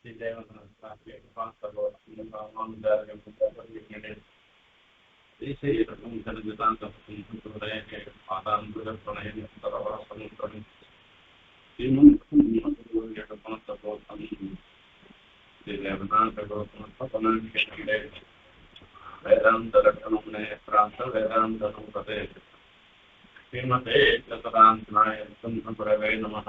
श्रीमते चतुरान्नाय ब्रह्मपुरवे नमः।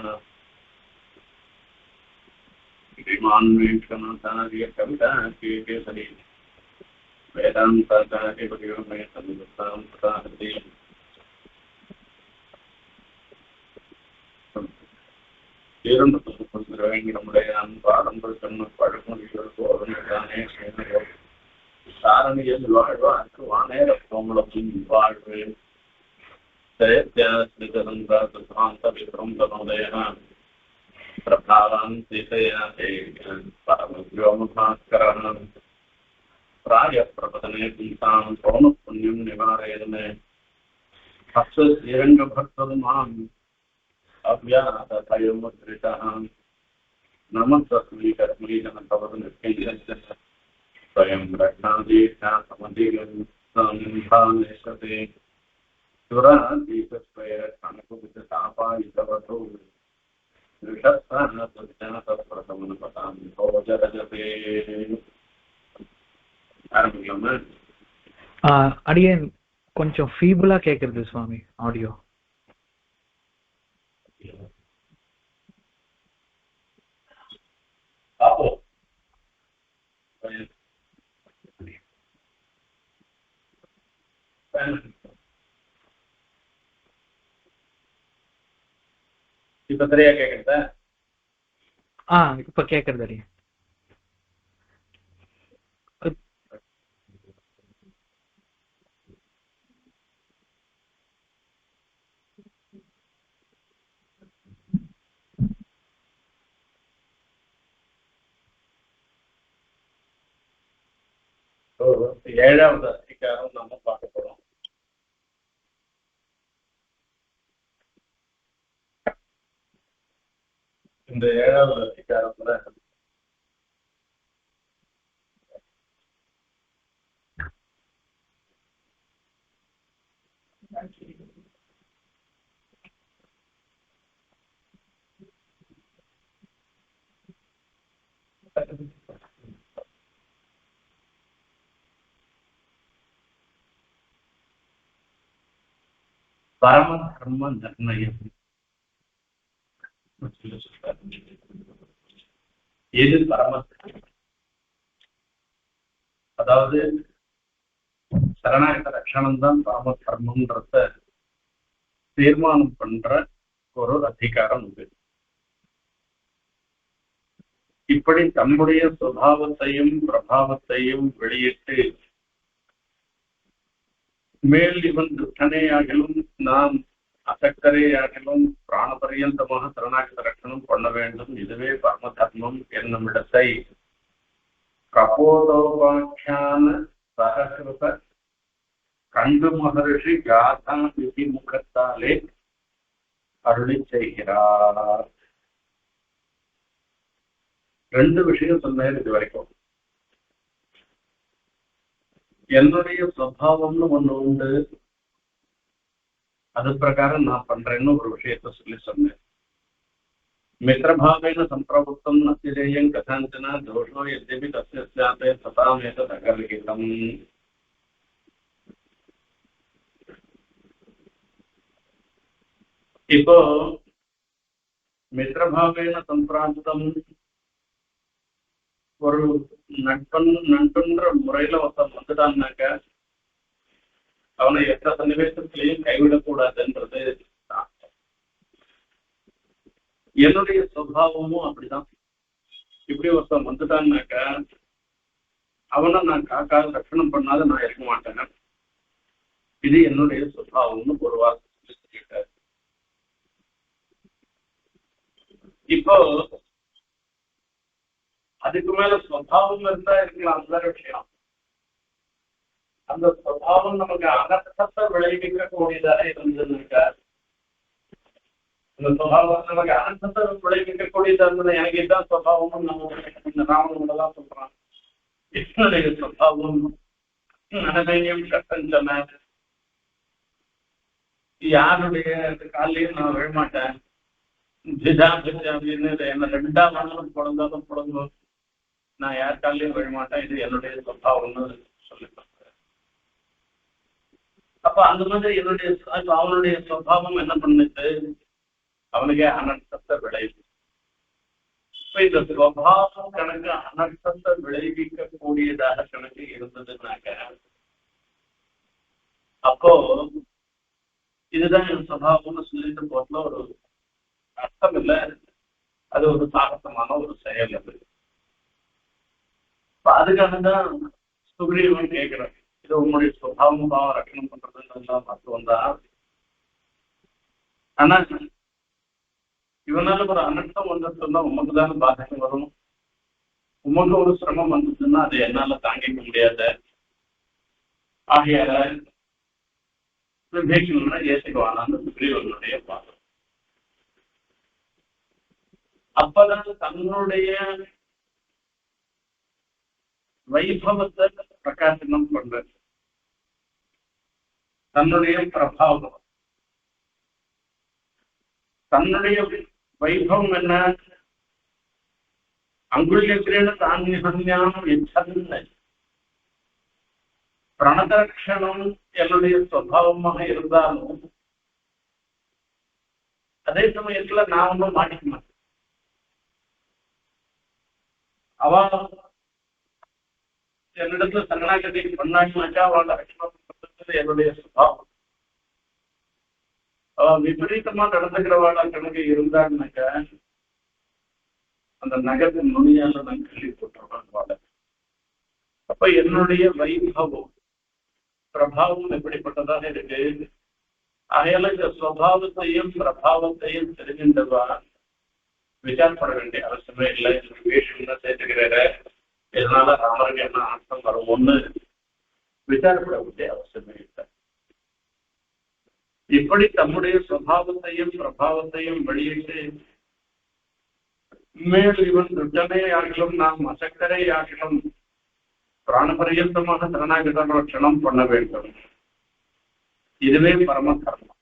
श्रीमान् वेङ्कटनाथार्य कविताकेसरी वेदान्ताचार्यवर्यो मे सन्निधत्तां प्रसादते। நம்முடையான் பாரம்பரிய பழமொழிகளுக்கு ஒருமைதானே சாரணியில் வாழ்வார்க்கு வானேர கோமளத்தின் வாழ்வு प्रभावान् सीतयाते परमव्योमभास्करः प्रायप्रपतने पुंसां पौनःपुण्यं निवारयन् हस्तश्रीरङ्गभक्तमाम् अव्याहतयोमुद्रितः नमस्स्वीकर्मीजनभवनकेन्द्रस्य स्वयं रक्षादीक्षासमधिगन्धानेशते सुरादीपस्वैरक्षणकुपिततापायितवतो அடியேன் கொஞ்சம் ஃபீபிளா கேக்குறது சுவாமி ஆடியோ. இப்ப சரியா கேக்குறதா? இப்ப கேக்குறது அடி. ஏழாவது அதிகாரம் நம்ம பார்க்க போறோம். இந்த ஏழாவது அதிகாரத்துல பரம தர்ம நிர்ணயம் எது பரம, அதாவது சரணாகத ரட்சணம் தான் பரம தர்மம்ன்றத தீர்மானம் பண்ற ஒரு அதிகாரம் இது. இப்படி தம்முடைய சுபாவத்தையும் பிரபாவத்தையும் வெளியிட்டு மேல் இவன் துஷ்டனேயாகிலும் நாம் அசக்கரையாகிலும் பிராணபரியந்தமாக சரணாகத ரட்சணம் பண்ண வேண்டும், இதுவே பரம தர்மம் என்னும் இடத்தை கபோதோபாக்கியான சககிருத கண்டு மகர்ஷி காதா விதிமுகத்தாலே அருளி செய்கிறார். ரெண்டு விஷயம் சொன்னேன் இது வரைக்கும். என்னுடைய சுவாவம்னு ஒண்ணு உண்டு, அது பிரகாரம் நான் பண்றேன்னு ஒரு விஷயத்த சொல்லி சொன்னேன். மித்திரபாவேன சம்பிரபுத்தம் நத்திரேயம் கதாஞ்சனா தோஷோ எத்யபி தஸ்யாதே சதாமேத தகர்கிதம். இப்போ மித்திரபாவேன சம்பிராப்தம் ஒரு நட்புன்ற முறையில ஒருத்தன் வந்துட்டான்னாக்க அவனை எந்த சன்னிவேசத்திலையும் கைவிடக்கூடாதுன்றது என்னுடைய சுபாவமும் அப்படிதான். இப்படி ஒருத்தன் வந்துட்டான்னாக்க அவனை நான் காக்காத ரட்சணம் பண்ணாத நான் இருக்க மாட்டேன். இது என்னுடைய சுபாவம்னு ஒரு வார்த்தை சொல்லிட்டாரு. இப்போ அதுக்கு மேல சுவாவம் இருந்தா இருக்கலாம், அந்த விஷயம். அந்த சுவாவம் நமக்கு அனர்த்தத்தை விளைவிக்க கூடியதாக இருந்ததுன்னாக்கா, அந்த சுவாவம் நமக்கு அனர்த்தத்தை விளைவிக்க கூடியதா இருந்தது. எனக்கு இதுதான் சுவாவம் நம்ம ராவணோட தான் சொல்றான். என்னுடைய சுபாவம் நனதையும் கட்டம் சொன்னார், யாருடைய காலையும் நான் விழமாட்டேன், ஜிஜா ஜிஜா அப்படின்னு என்ன 2ஆம் ஆனாலும் பிறந்தாலும் பிறந்தோம், நான் யார் காலையும் விழமாட்டேன், இது என்னுடைய சுபாவம்னு சொல்லி. அப்ப அந்த மாதிரி என்னுடைய அவனுடைய சுபாவம் என்ன பண்ணுச்சு, அவனுக்கே அனர்த்தத்தை விளைவு. இப்ப இந்த சுபாவம் கணக்கு அனர்த்தத்தை விளைவிக்க கூடியதாக கணக்கு இருந்ததுனாக்க அப்போ இதுதான் என் சுபாவம்னு சொல்லிட்டு போறதுல ஒரு அர்த்தம் இல்லை, அது ஒரு சாகசமான ஒரு செயல். அது அதுக்காக தான் சுக்ரீவன் கேட்கிறேன், இது உங்களுடைய சுபாவம் பாவம் ரட்சணம் பண்றதுன்னு மருத்துவம் தான். ஆனா இவனால ஒரு அனர்த்தம் வந்துச்சுன்னா உமக்கு தானே பாதகம் வரும், உமக்கு ஒரு சிரமம் வந்துச்சுன்னா அதை என்னால தாங்கிக்க முடியாத. ஆகையால விபீஷணனை ஏற்றுக்குவானான்னு சுக்ரீவனுடைய பாதம். அப்பதான் தன்னுடைய வைபவத்தை பிரகாசனம் பண்ற, தன்னுடைய பிரபாவம், தன்னுடைய வைபவம் என்ன, அங்குள்யத்திரேன தானியம் எச்சல்ல பிரணதரட்சணம் என்னுடைய சுபாவமாக இருந்தாலும் அதே சமயத்துல நான் ஒன்றும் மாட்டிக்க மாட்டேன். அவ என்னிடத்துல சரணாகதி பண்ணாங்கனாக்கா அவளை ரட்சணம் பண்றது என்னுடைய சுபாவம். அவ விபரீதமா நடந்துக்கிறவாளா கணக்கு இருந்தாங்கனாக்கா அந்த நகர்வு நுனியால நான் கல்வி போட்டுருவாங்க. அப்ப என்னுடைய வைபவம் பிரபாவம் எப்படிப்பட்டதாக இருக்கு. ஆகையால இந்த சுவாவத்தையும் பிரபாவத்தையும் தெரிஞ்சின்றவா விசாரப்பட வேண்டிய அவசியமே இல்லை. வேஷம்னா சேர்த்துக்கிறார, இதனால ராமருக்கு என்ன அர்த்தம் வரும்னு விசாரப்பட வேண்டிய அவசியமே இல்லை. இப்படி தம்முடைய சுவாவத்தையும் பிரபாவத்தையும் வெளியிட்டு மேல் இவன் துட்டனே ஆகிலும் நாம் அசக்கரே ஆகிலும் பிராணபரியந்தமாக சரணாகத ரட்சணம் பண்ண வேண்டும். இதுவே பரம கர்மம்.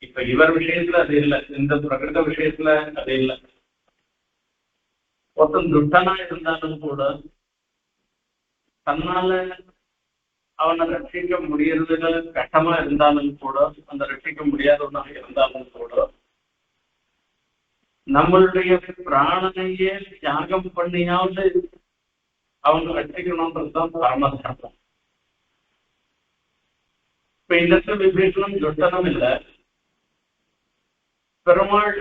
இப்ப இவர் விஷயத்துல அது இல்லை, இந்த பிரகிருத விஷயத்துல அது இல்லை. ஒருத்தன் துட்டனா இருந்தாலும் கூட தன்னால அவனை ரட்சிக்க முடியறதுல கட்டமா இருந்தாலும் கூட, அந்த ரட்சிக்க முடியாதவனாக இருந்தாலும் கூட நம்மளுடைய பிராணனையே தியாகம் பண்ணியாவது அவங்க ரட்சிக்கணும்ன்றதுதான் பரம தர்மம். இப்ப இந்த விபீஷணம் துட்டனம் இல்லை. பெருமாள்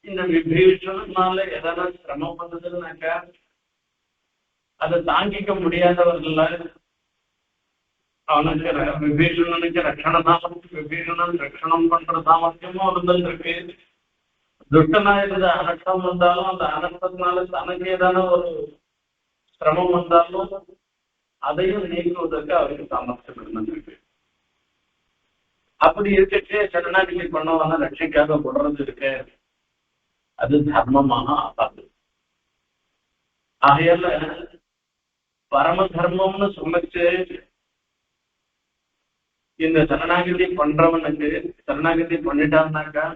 இந்த விபீஷணனால எதனா சிரமம் பண்ணதுன்னாக்கா அதை தாங்கிக்க முடியாதவர்கள அவனுக்கு விபீஷணனுக்கு விபீஷணன் ரட்சணம் பண்ற சாமர்த்தியமும் இருந்துருக்கு. துட்டனா இருந்த அனர்த்தம் வந்தாலும் அந்த அனர்த்தத்தினால தனக்கு ஏதான ஒரு சிரமம் வந்தாலும் அதையும் நீக்குவதற்கு அவருக்கு சாமர்த்தியம் இருந்திருக்கு. அப்படி இருக்கே சரணாகதி பண்ணவன ரட்சிக்காக கொடுறது இருக்கு, அது தர்மமாக ஆகாது. ஆகையால பரம தர்மம்னு சொல்லிச்சு இந்த சரணாகதி பண்றவனுக்கு சரணாகதி பண்ணிட்டான்னாக்கா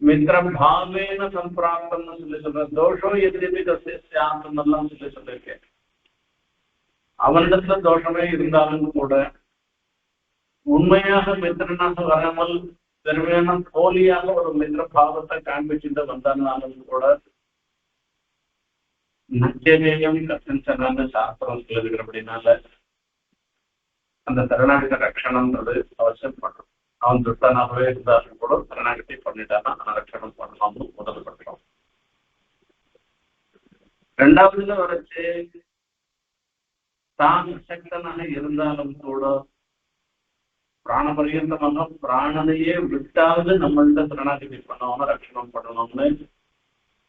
மித்திரம் பாவேன சம்பிராப்தம்னு சொல்லி சொல்ற, தோஷம் எதிர்ப்பு தசையாந்தம் சொல்லி சொல்லியிருக்கேன். அவனிடத்துல தோஷமே இருந்தாலும் கூட உண்மையாக மித்திரனாக வராமல் பெருமையான போலியாக ஒரு மித்திர பாவத்தை காண்பிச்சுட்டு வந்தாலும் கூட நச்சேயம் கசின்சனான்னு சாஸ்திரம் சொல்லிருக்கிறபடினால அந்த சரணாகத ரட்சணம்ன்றது அவசியம் பண்றோம். அவன் துட்டனாகவே இருந்தாலும் கூட சரணாகதி பண்ணிட்டானா ரட்சணம் பண்ணலாம்னு முதல் பண்றோம். ரெண்டாவதுல வரைச்சு தான் சக்தனாக இருந்தாலும் கூட பிராணபரியந்தமாக பிராணனையே விட்டாவது நம்மள்ட சரணாகதி பண்ணவன ரட்சணம் பண்ணணும்னு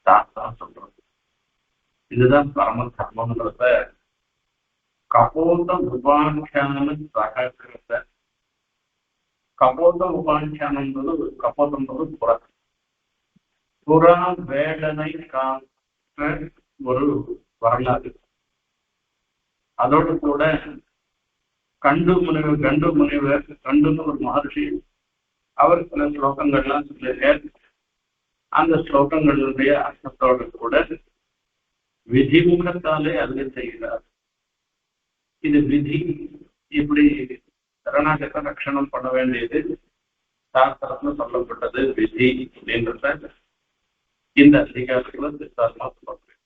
தான் சொல்றது. இதுதான் பரம தர்மம்ன்றத கபோத உபாக்கியான சககிருத. கபோத உபாக்கியானது கபோதன்றது புறம். புறா வேடனை காத்த ஒரு வரலாறு. அதோடு கூட கண்டுன்னு ஒரு மகர்ஷி அவர் சில ஸ்லோகங்கள்லாம் சொல்லியிருக்கார். அந்த ஸ்லோகங்களுடைய அர்த்தத்தோடு கூட விதிமுகத்தாலே அருளை செய்கிறார். இது விதி. இப்படி சரணாகத்தை ரட்சணம் பண்ண வேண்டியது சாஸ்திரத்துல சொல்லப்பட்டது விதி அப்படின்றத இந்த அதிகாரத்துல சித்தார்த்தமா சொல்றேன்.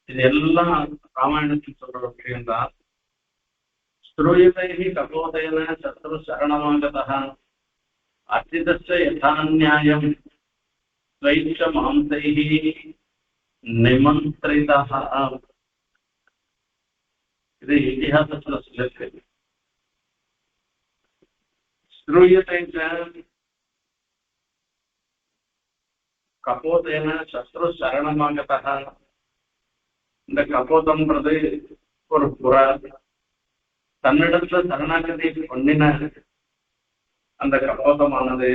இது எல்லாம் ராமாயணத்தில் சொல்ற விஷயம்தான். ஸ்ரூயதைஹி கபோதேன சத்ரு சரணமாகதः அர்ச்சிதஸ்ய யதா நியாயம் ஸ்வைச்ச மாம்சைஹி நிமந்திரிதः. இது இதிகாசத்துல சொல்லிருக்கு. ஸ்ரூயதை கபோதேன சத்ரு சரணமாகதः. இந்த கபோதம்ன்றது ஒரு புறா. தன்னிடத்துல சரணாகதி பண்ணின அந்த கபோதமானது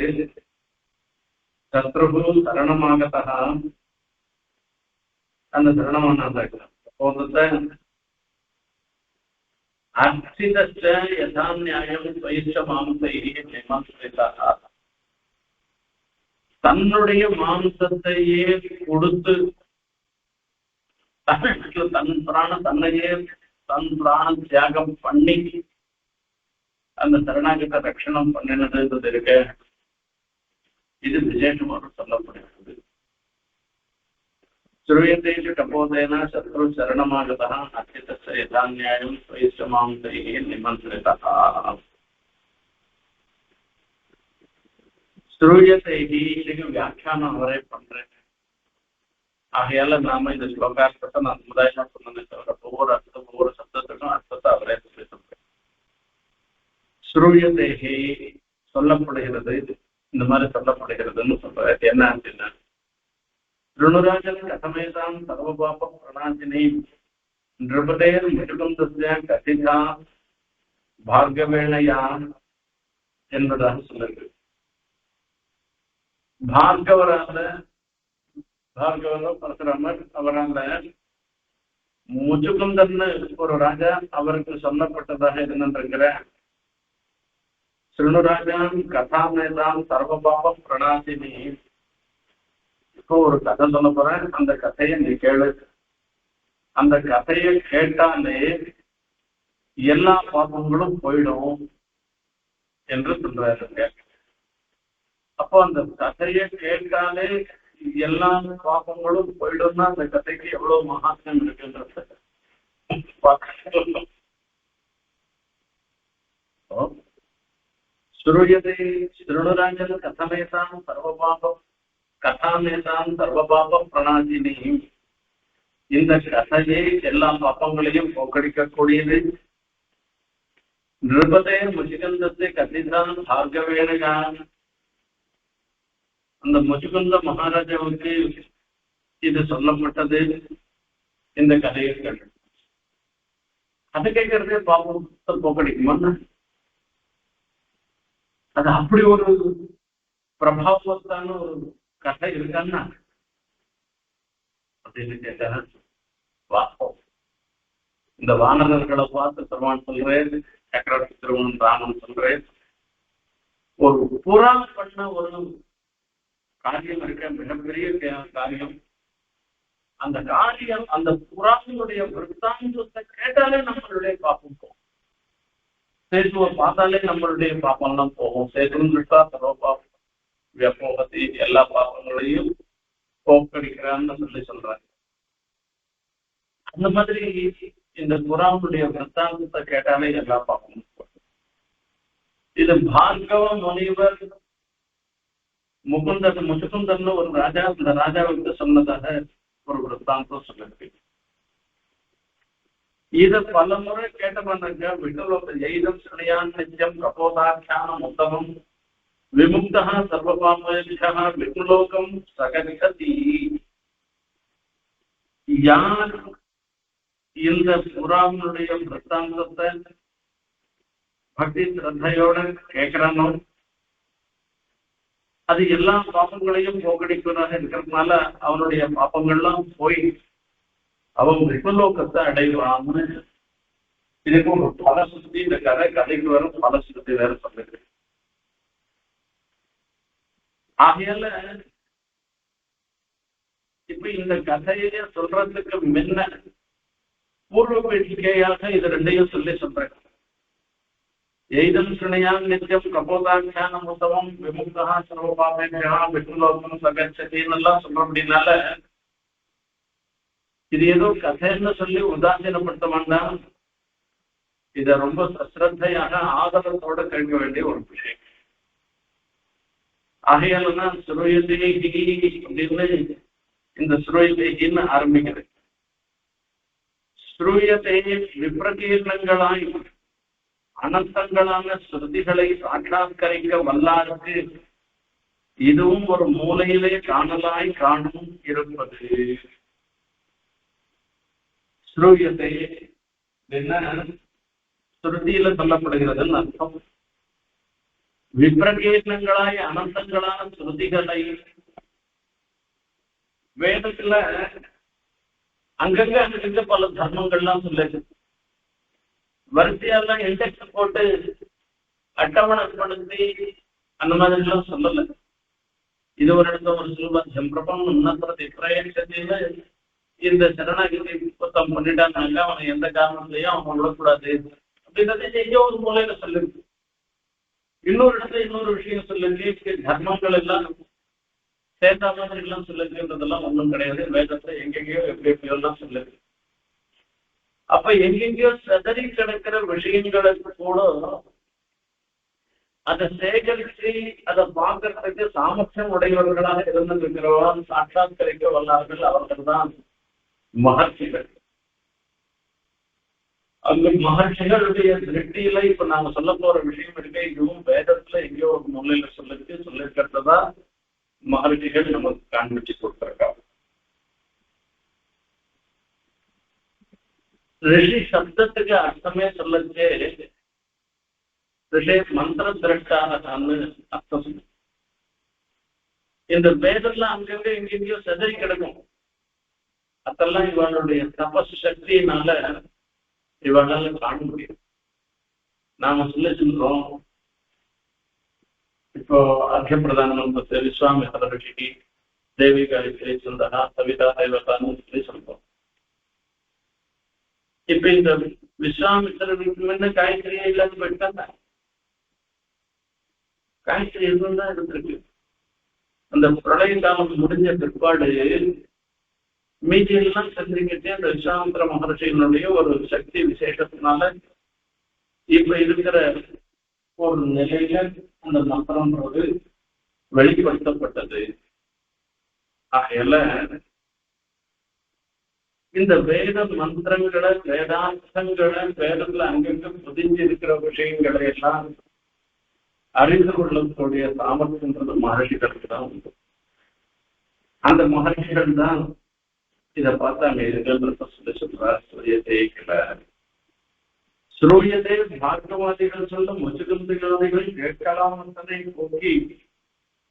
சத்ரு சரணமாகதா அந்த சரணமான அந்த கபோதத்தை அர்ச்சிதஸ்ய யதா நியாயம் ஸ்வைச்ச மாம்சைஹி நிமந்திரிதः. தன்னுடைய மாம்சத்தையே கொடுத்து தன் பிராண தியாகம் பண்ணி அந்த சரணாகத்தை ரட்சணம் பண்ணினது இருக்க. இது விசேஷமாக சொல்லப்படுகிறது. ஸ்ரூயதேஷு கபோதேன சத்ரு சரணமாகதः அர்ச்சிதஸ்ய யதா நியாயம் ஸ்வைச்ச மாம்சைஹி நிமந்திரிதः. ஸ்ரூயதேஹி இதுக்கு வியாக்கியானம் அவரே பண்றேன். ஆகையால நாம இந்த ஸ்லோகார்த்தத்தை நான் சமுதாயமா சொன்னதை தவிர ஒவ்வொரு சப்தத்துக்கும் அர்த்தத்தை அவரே சொல்லி சொல்றேன். ஸ்ரூயதேஹி சொல்லப்படுகிறது, இந்த மாதிரி சொல்லப்படுகிறதுன்னு சொல்ற. என்ன அப்படின்னா, ருணுராஜன் கதமேதான் சர்வபாப பிரணாசினி நிருபதேர் முருகந்தஸ்ய கதிதா பார்கவேணையா என்பதாக சொல்லுது. பார்கவர் பரசுராமர் அவரால் முச்சுகுந்தன்னு ஒரு ராஜா அவருக்கு சொல்லப்பட்டதாக இருந்திருக்கிற ஸ்ருணுராஜான் கதாமேதான் சர்வபாப பிரணாசினி. இப்போ ஒரு கதை சொல்ல போறேன், அந்த கதையை நீ கேளு. அந்த கதையை கேட்டாலே எல்லா பாபங்களும் போயிடும் என்று சொல்றாரு. அப்போ அந்த கதையை கேட்டாலே எல்லா பாபங்களும் போயிடும்னா அந்த கதைக்கு எவ்வளவு மகாத்மியம் இருக்குன்றது ஸ்ருயதே ஸ்ருணுராஜன் கதமேதான் சர்வபாப பிரணாசினி. இந்த கதையை எல்லா பாப்பங்களையும் போக்கடிக்கக்கூடியது. நிருபதே முச்சிகந்தத்தை கதிதான் பார்கவேணையான். அந்த முச்சுகுந்த மகாராஜாவுக்கு இது சொல்லப்பட்டது. இந்த கதையை கேட்டு கதை கேட்கறதே பாப்பத்தை போக்கடிக்குமா? அது அப்படி ஒரு பிரபாவத்தான ஒரு கதை இருக்கான்னா அப்படின்னு கேட்டா, வாப்போம். இந்த வானரர்களை பார்த்து பெருமான் சொல்றேன், சக்கரவர்த்தி திருமணம் ராமன் சொல்றேன், ஒரு புறா பண்ண ஒரு காரியம் இருக்க, மிகப்பெரிய காரியம். அந்த காரியம் அந்த புறாவினுடைய விருத்தாந்தத்தை கேட்டாலே நம்மளுடைய பாப்பம் போகும். சேதுவை பார்த்தாலே நம்மளுடைய பாப்பம்லாம் போகும். சேதுன்னு விட்டா சர்வ பாப்பம் வியப்போகத்தி எல்லா பாப்பங்களையும் போக்கடிக்கிறான்னு சொல்லி சொல்றாங்க. அந்த மாதிரி இந்த புறாவுடைய விருத்தாந்தத்தை கேட்டாலே எல்லா பாப்பமும் போகும். இது பார்கவ முனிவர் முச்சுகுந்தன் ஒரு ராஜா, இந்த ராஜாவுக்கு சொன்னதாக ஒரு விருத்தாந்தம் சொல்லிருக்கு. இத பல முறை கேட்டவனாங்க. விஷ்ணுலோக ஜெயிதம் ஸ்ரீயான் நித்யம் கபோதாக்கியானம் உத்தமம் விமுக்தா சர்வபாபேபியா விஷ்ணுலோகம் சகதிகதி. யார் இந்த புறாவினுடைய விருத்தாந்தத்தை பக்தி சிரத்தையோட கேட்கிறானோ அது எல்லா பாப்பங்களையும் போக்கடிப்பதாக இருக்கிறதுனால அவனுடைய பாப்பங்கள்லாம் போய் அவன் விபலோகத்தை அடைவான்னு இதுக்கு ஒரு பலசுத்தி இந்த கதைக்கு வரும் பலசுத்தி வேற சொல்லுது. ஆகையால இப்ப இந்த கதையை சொல்றதுக்கு முன்ன பூர்வ பீடிகையாக இது ரெண்டையும் சொல்றேன். எய்தம் சிணையான் நித்தியம் கபோதாக்கியானம் உத்தமம் விமுக்தா சர்வபாபேபியா விஷ்ணுலோகம் சகச்சதின்னு எல்லாம் சொல்ற அப்படின்னால இது ஏதோ கதைன்னு சொல்லி உதாசீனப்படுத்த வேண்டாம். இத ரொம்ப சஸ்ரத்தையாக ஆதரத்தோட கேட்க வேண்டிய ஒரு விஷயம். ஆகையாலதான் சுரோயதேகி அப்படின்னு இந்த சுரோயதேகின்னு ஆரம்பிக்கிறது. ஸ்ரூயத்தை விப்ரகீர்ணங்களாய் அனந்தங்களான ஸ்ருதிகளை சாட்சாத்கரிக்க வல்லாருக்கு இதுவும் ஒரு மூலையிலே காணலாய் காணும் இருப்பது. ஸ்ரூயத்தை என்ன ஸ்ருதியில சொல்லப்படுகிறதுன்னு அர்த்தம். விப்ரகீர்ணங்களாய் அனந்தங்களான ஸ்ருதிகளை வேதத்துல அங்கங்க அங்கிருந்து பல தர்மங்கள்லாம் சொல்லுது. வரிசையெல்லாம் இண்டெக்ஸ் போட்டு அட்டவணைப்படுத்தி அந்த மாதிரி எல்லாம் சொல்லல. இது ஒரு இடத்துல ஒரு சுலபம் பிரபம் உன்னதி பிரயத்தத்தில இந்த சரணாகிதி புத்தம் பண்ணிட்டாங்கனாக்கா அவனை எந்த காரணத்தையும் அவன் விடக்கூடாது அப்படின்றத எங்கேயோ ஒரு மூலையில சொல்லுது. இன்னொரு இடத்துல இன்னொரு விஷயம் சொல்லுங்க. தர்மங்கள் எல்லாம் சேர்த்தா மாதிரி எல்லாம் சொல்லுன்றதெல்லாம் ஒண்ணும் கிடையாது. வேதத்துல எங்கெங்கயோ எப்படி எப்படியோ எல்லாம் சொல்லுது. அப்ப எங்கெங்கயோ செதறி கிடக்கிற விஷயங்களுக்கு கூட அதை சேகரித்து அதை பார்க்கறதுக்கு சாமர்த்தியம் உடையவர்களாக இருந்திருக்கிறவர்கள் சாட்சாத்கரிக்க வல்லார்கள். அவர்கள் தான் மகர்ஷிகள். அந்த மகர்ஷிகளுடைய திருஷ்டியில இப்ப நாங்க சொல்ல போற விஷயம் இருக்க இதுவும் வேதத்துல எங்கேயோ ஒரு மூலையில சொல்லிருக்கிறதா மகர்ஷிகள் நமக்கு காண்பிச்சு கொடுத்திருக்காங்க. ரிஷி சப்தத்துக்கு அர்த்தமே சொல்லச்சே ரிஷி மந்திர திரட்டான்னு அர்த்தம். இந்த வேதம்லாம் அங்கங்க எங்கெங்கயோ செதறி கிடக்கும். அதெல்லாம் இவனுடைய தபஸ் சக்தியினால இவனால காண முடியும். நாம சொல்றோம் இப்போ அர்த்த பிரதானம் விஸ்வாமித்திர ரிஷிக்கு தேவி காயத்ரி சுந்தரா சவிதா தேவதான்னு சொல்லி சொல்றோம். இப்ப இந்த விஸ்வாமித்திரருக்கு காயத்ரியே இல்லாத போயிட்டாங்க. காயத்ரி தான் இருந்திருக்கு. அந்த பிரளய காலம் முடிஞ்ச பிற்பாடு மீதியெல்லாம் செஞ்சுக்கிட்டே அந்த விஸ்வாமித்திர மகர்ஷியினுடைய ஒரு சக்தி விசேஷத்தினால இப்ப இருக்கிற ஒரு நிலையில அந்த மந்திரம்ன்றது வெளிப்படுத்தப்பட்டது. ஆகையால இந்த வேத மந்திரங்களை வேதாந்தங்களை வேதத்துல அங்கங்க புதிஞ்சு இருக்கிற விஷயங்களை எல்லாம் அறிந்து கொள்ளக்கூடிய சாமர்த்தியன்றது மகர்ஷிகளுக்கு தான் உண்டு. அந்த மகர்ஷிகள் தான் இதை பார்த்தா அங்க இருக்கிறத சொல்லி சொல்றார். சுரோயதே பார்க்கவாதிகள் சொல்ல முச்சுகந்திகாதிகள் கேட்கலாம் என்பதை போக்கி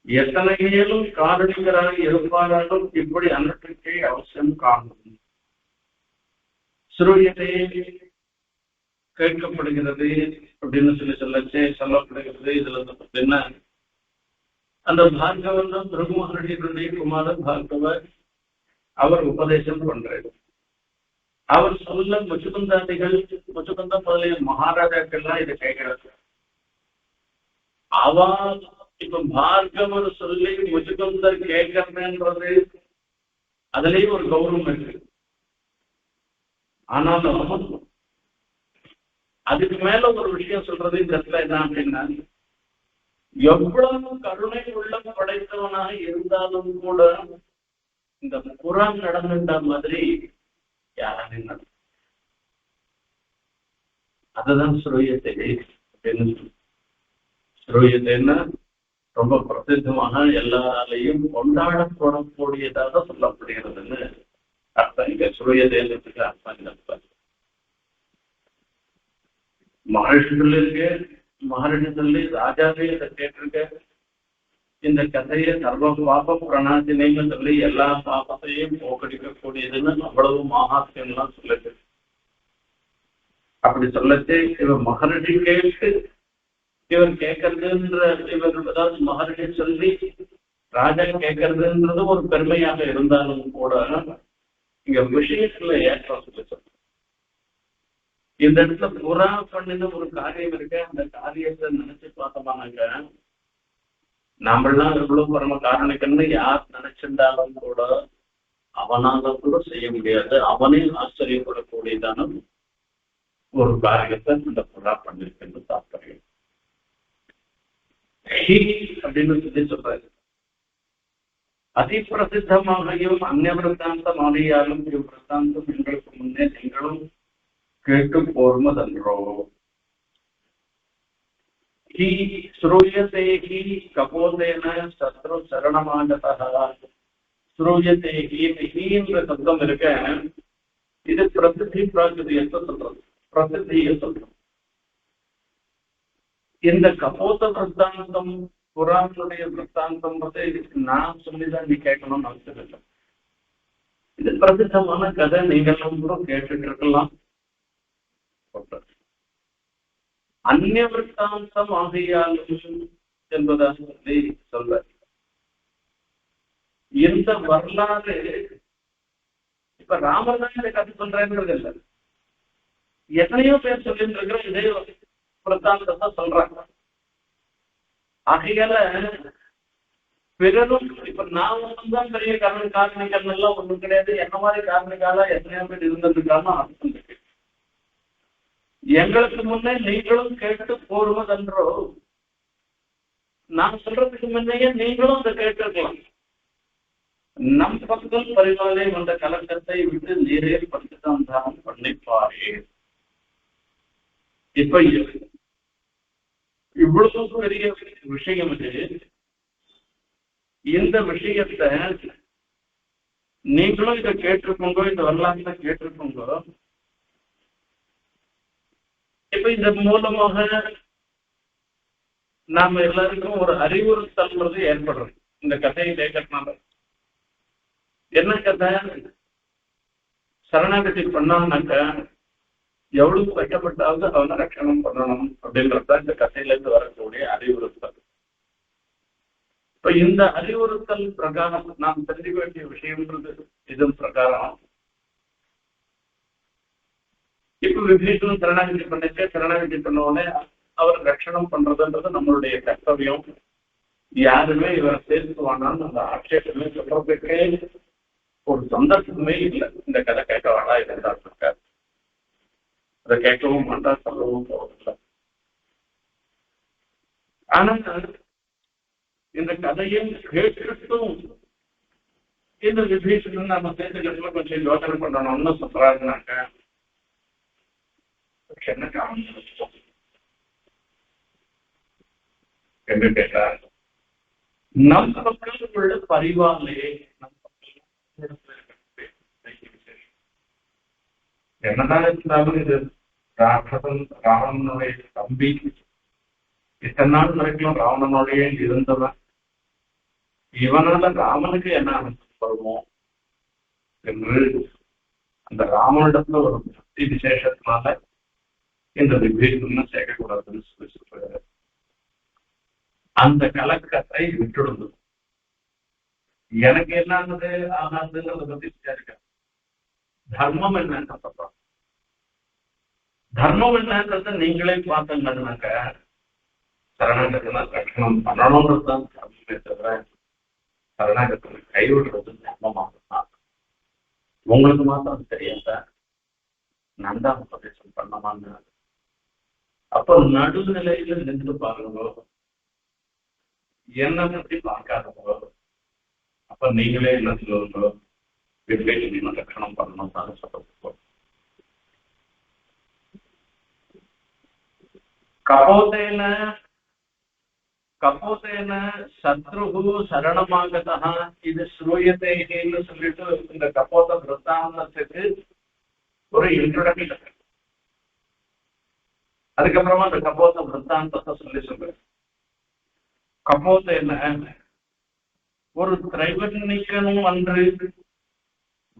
எத்தனையிலும் காரணிகராக இருப்பாராலும் இப்படி அன்னற்றுக்கே அவசியம் காணும். சுரோயதே கேட்கப்படுகிறது அப்படின்னு சொல்லப்படுகிறது. இதுல பார்த்தீங்கன்னா அந்த பார்கவன் தான் பிரபு மகர்ஷிகளுடைய குமாரன் பார்கவர். அவர் உபதேசம் பண்றாரு. அவர் சொல்ல முச்சுகுந்தாதிகள் முச்சுகுந்தம் முதலிய மகாராஜாக்கள்லாம் இதை கேட்கிறாரு. அவ இப்ப பார்கவர் சொல்லி முச்சுகுந்தர் கேட்கறதுன்றது அதுலயும் ஒரு கௌரவம் இருக்கு. ஆனாலும் அதுக்கு மேல ஒரு விஷயம் சொல்றது இந்த இடத்துல என்ன அப்படின்னா, எவ்வளவு கருணை உள்ள படைத்தவனாக இருந்தாலும் கூட இந்த புறம் நடந்துட்ட மாதிரி யாரும் நடக்கும். அதுதான் சுரோயத்தை அப்படின்னு சுரோயத்தைன்னா ரொம்ப பிரசித்தமாக எல்லாராலையும் கொண்டாடப்படக்கூடியதாக சொல்லப்படுகிறதுன்னு அர்த்தம். இங்க சுரோயத்தைன்றதுக்கு அர்த்தம் இல்லை. மகர்ஷிகள் இருக்கு, மகர்ஷிகள் ராஜாவே இதை கேட்டிருக்க. இந்த கதையை சர்வ பாப பிரணாசினின்னு சொல்லி எல்லா பாபத்தையும் போக்கடிக்கக்கூடியதுன்னு அவ்வளவு மகாத்மியம்லாம் சொல்லுது. அப்படி சொல்லச்சு இவர் மகரிஷி கேட்டு இவர் கேட்கறதுன்ற இவர் அதாவது மகரிஷி சொல்லி ராஜா கேட்கறதுன்றது ஒரு பெருமையாக இருந்தாலும் கூட இங்க விஷயத்துல ஏற்றம் சொல்லி சொல்ற இந்த இடத்துல புறா பண்ணின ஒரு காரியம் இருக்கு. அந்த காரியத்தை நினைச்சு பார்த்தோம்னாக்க நம்மளாம் எவ்வளவு பரம காரணிக்கன்னு யார் நினைச்சிருந்தாலும் கூட அவனால கூட செய்ய முடியாது. அவனே ஆச்சரியப்படக்கூடியதான ஒரு காரியத்தை இந்த புறா பண்ணிருக்குன்னு தாற்பயம் அப்படின்னு சொல்லி சொல்றாரு. அதிப்பிரசித்தமாகியும் அந்நிய விருத்தாந்தம் ஆகியாலும் இவ்விருத்தாந்தம் எங்களுக்கு முன்னே நீங்களும் கேட்டு போர்மதன்றோ. ஸ்ரூயதே கபோதேன சத்ரு சரணமாகதா. ஸ்ரூயதே என்ற சப்தம் இருக்க இது பிரசித்தி பிராகிருதியத்தை சொல்றது, பிரசித்தியை சொல்றோம். இந்த கபோத விருத்தாந்தம் புறானுடைய விருத்தாந்தம் நான் சொல்லிதான் நீ கேட்கணும்னு அவசியம் இல்லை. இது பிரசித்தமான கதை, நீங்களும் கூட கேட்டுட்டு இருக்கலாம். அந்நிய விருத்தாந்தம் ஆகையாலும் என்பதாக சொல்லி சொல்ற இந்த வரலாறு இப்ப ராமர் தான் இந்த கதை சொல்றேன்றது இல்லை. எத்தனையோ பேர் சொல்லிட்டு இருக்கிற இதே விருத்தாந்தத்தை சொல்றாங்க. ஆகையால பிறரும் இப்ப நான் ஒன்றுதான் பெரிய காரணிகள் எல்லாம் ஒண்ணும் கிடையாது. என்ன மாதிரி காரணிக்கால எத்தனையோ பேர் இருந்திருக்கான்னு அர்த்தம் இருக்கு. எங்களுக்கு முன்னே நீங்களும் கேட்டு போடுவதன்றோ. நான் சொல்றதுக்கு முன்னையே நீங்களும் அதை கேட்டிருக்கலாம். நம் பக்கம் பரிவாலே வந்த கலக்கத்தை விட்டு நீரே பரிசுத்தம் பண்ணிப்பாரே. இப்ப இவ்வளவு பெரிய விஷயம் இது. இந்த விஷயத்தை நீங்களும் இதை கேட்டிருக்கோங்க, இந்த வரலாற்றை கேட்டிருக்கோங்க. இப்ப இந்த மூலமாக நாம எல்லாருக்கும் ஒரு அறிவுறுத்தல் ஏற்படுறது இந்த கதையை கேட்கறதுனால. என்ன கதை? சரணாகதி பண்ணான்னாக்க எவ்வளவு கஷ்டப்பட்டாவது அவனை ரட்சணம் பண்ணணும் அப்படின்றத இந்த கதையில இருந்து வரக்கூடிய அறிவுறுத்தல். இப்ப இந்த அறிவுறுத்தல் பிரகாரம் நாம் தெரிஞ்சுக்க வேண்டிய விஷயம்ன்றது இதன் பிரகாரம் இப்ப விபீஷணன் சரணாகதி பண்ணிட்டு சரணாகதி பண்ணவுடனே அவர் ரட்சணம் பண்றதுன்றது நம்மளுடைய கர்த்தவியம். யாருமே இவரை சேர்த்துவானான்னு அந்த ஆட்சேபமே சொல்றதுக்கே ஒரு சந்தர்ப்பமே இல்லை. இந்த கதை கேட்க வேணா இருந்தார் இருக்காரு, அதை கேட்கவும் மாட்டா, சொல்லவும் போவதில்லை. ஆனா இந்த கதையை கேட்டுட்டும் இந்த விபீஷணன் நம்ம சேர்த்துக்கிறதுல கொஞ்சம் யோசனை பண்ணணும்னு சொல்றாருனாக்க என்ன காரணம் என்று கேட்டார். நம் பக்கம் உள்ள பரிவாலே என்னதான் இருந்தாலும் இது ராட்சசன் ராவணனுடைய தம்பி. இத்தனை நாள் வரைக்கும் ராவணனுடைய இருந்தவன். இவனால ராமனுக்கு என்ன வருமோ என்று அந்த ராமனிடத்துல ஒரு பக்தி விசேஷத்தினால இந்த விபீஷணன் சேர்க்கக்கூடாதுன்னு சொல்லி சொல்றாரு. அந்த கலக்கத்தை விட்டுடுது. எனக்கு என்னது ஆகாதுங்கிறத பத்தி விசாரிக்க தர்மம் என்னன்னு சொல்றோம். தர்மம் என்னன்றத நீங்களே பார்த்தீங்கன்னாக்க சரணாகத்தினா ரட்சணம் பண்ணணும்ன்றதுதான் தர்மமே தவிர சரணாகத்தின கைவிடுறது தர்மமாக உங்களுக்கு மாத்திரம் தெரியாத நந்தா உபதேசம் பண்ணமான்னு. அப்ப நடுநிலையில நின்று பாருங்க, என்ன பற்றி பார்க்காதவோ. அப்ப நீங்களே என்ன சொல்லுவீங்களோ விபீஷணன் ரட்சணம் பண்ணணும் தான் சொல்லுவோம். கபோதேன சத்ருகு சரணமாகதா இது ஸ்ரூயதேன்னு சொல்லிட்டு இந்த கபோத விருத்தாந்தத்துக்கு ஒரு இன்ட்ரோடக்ஷன். அதுக்கப்புறமா அந்த கபோத விருத்தாந்தத்தை சொல்லி சொல்றேன். கபோதேன ஒரு திரைவர்ணிக்கனும் அன்று,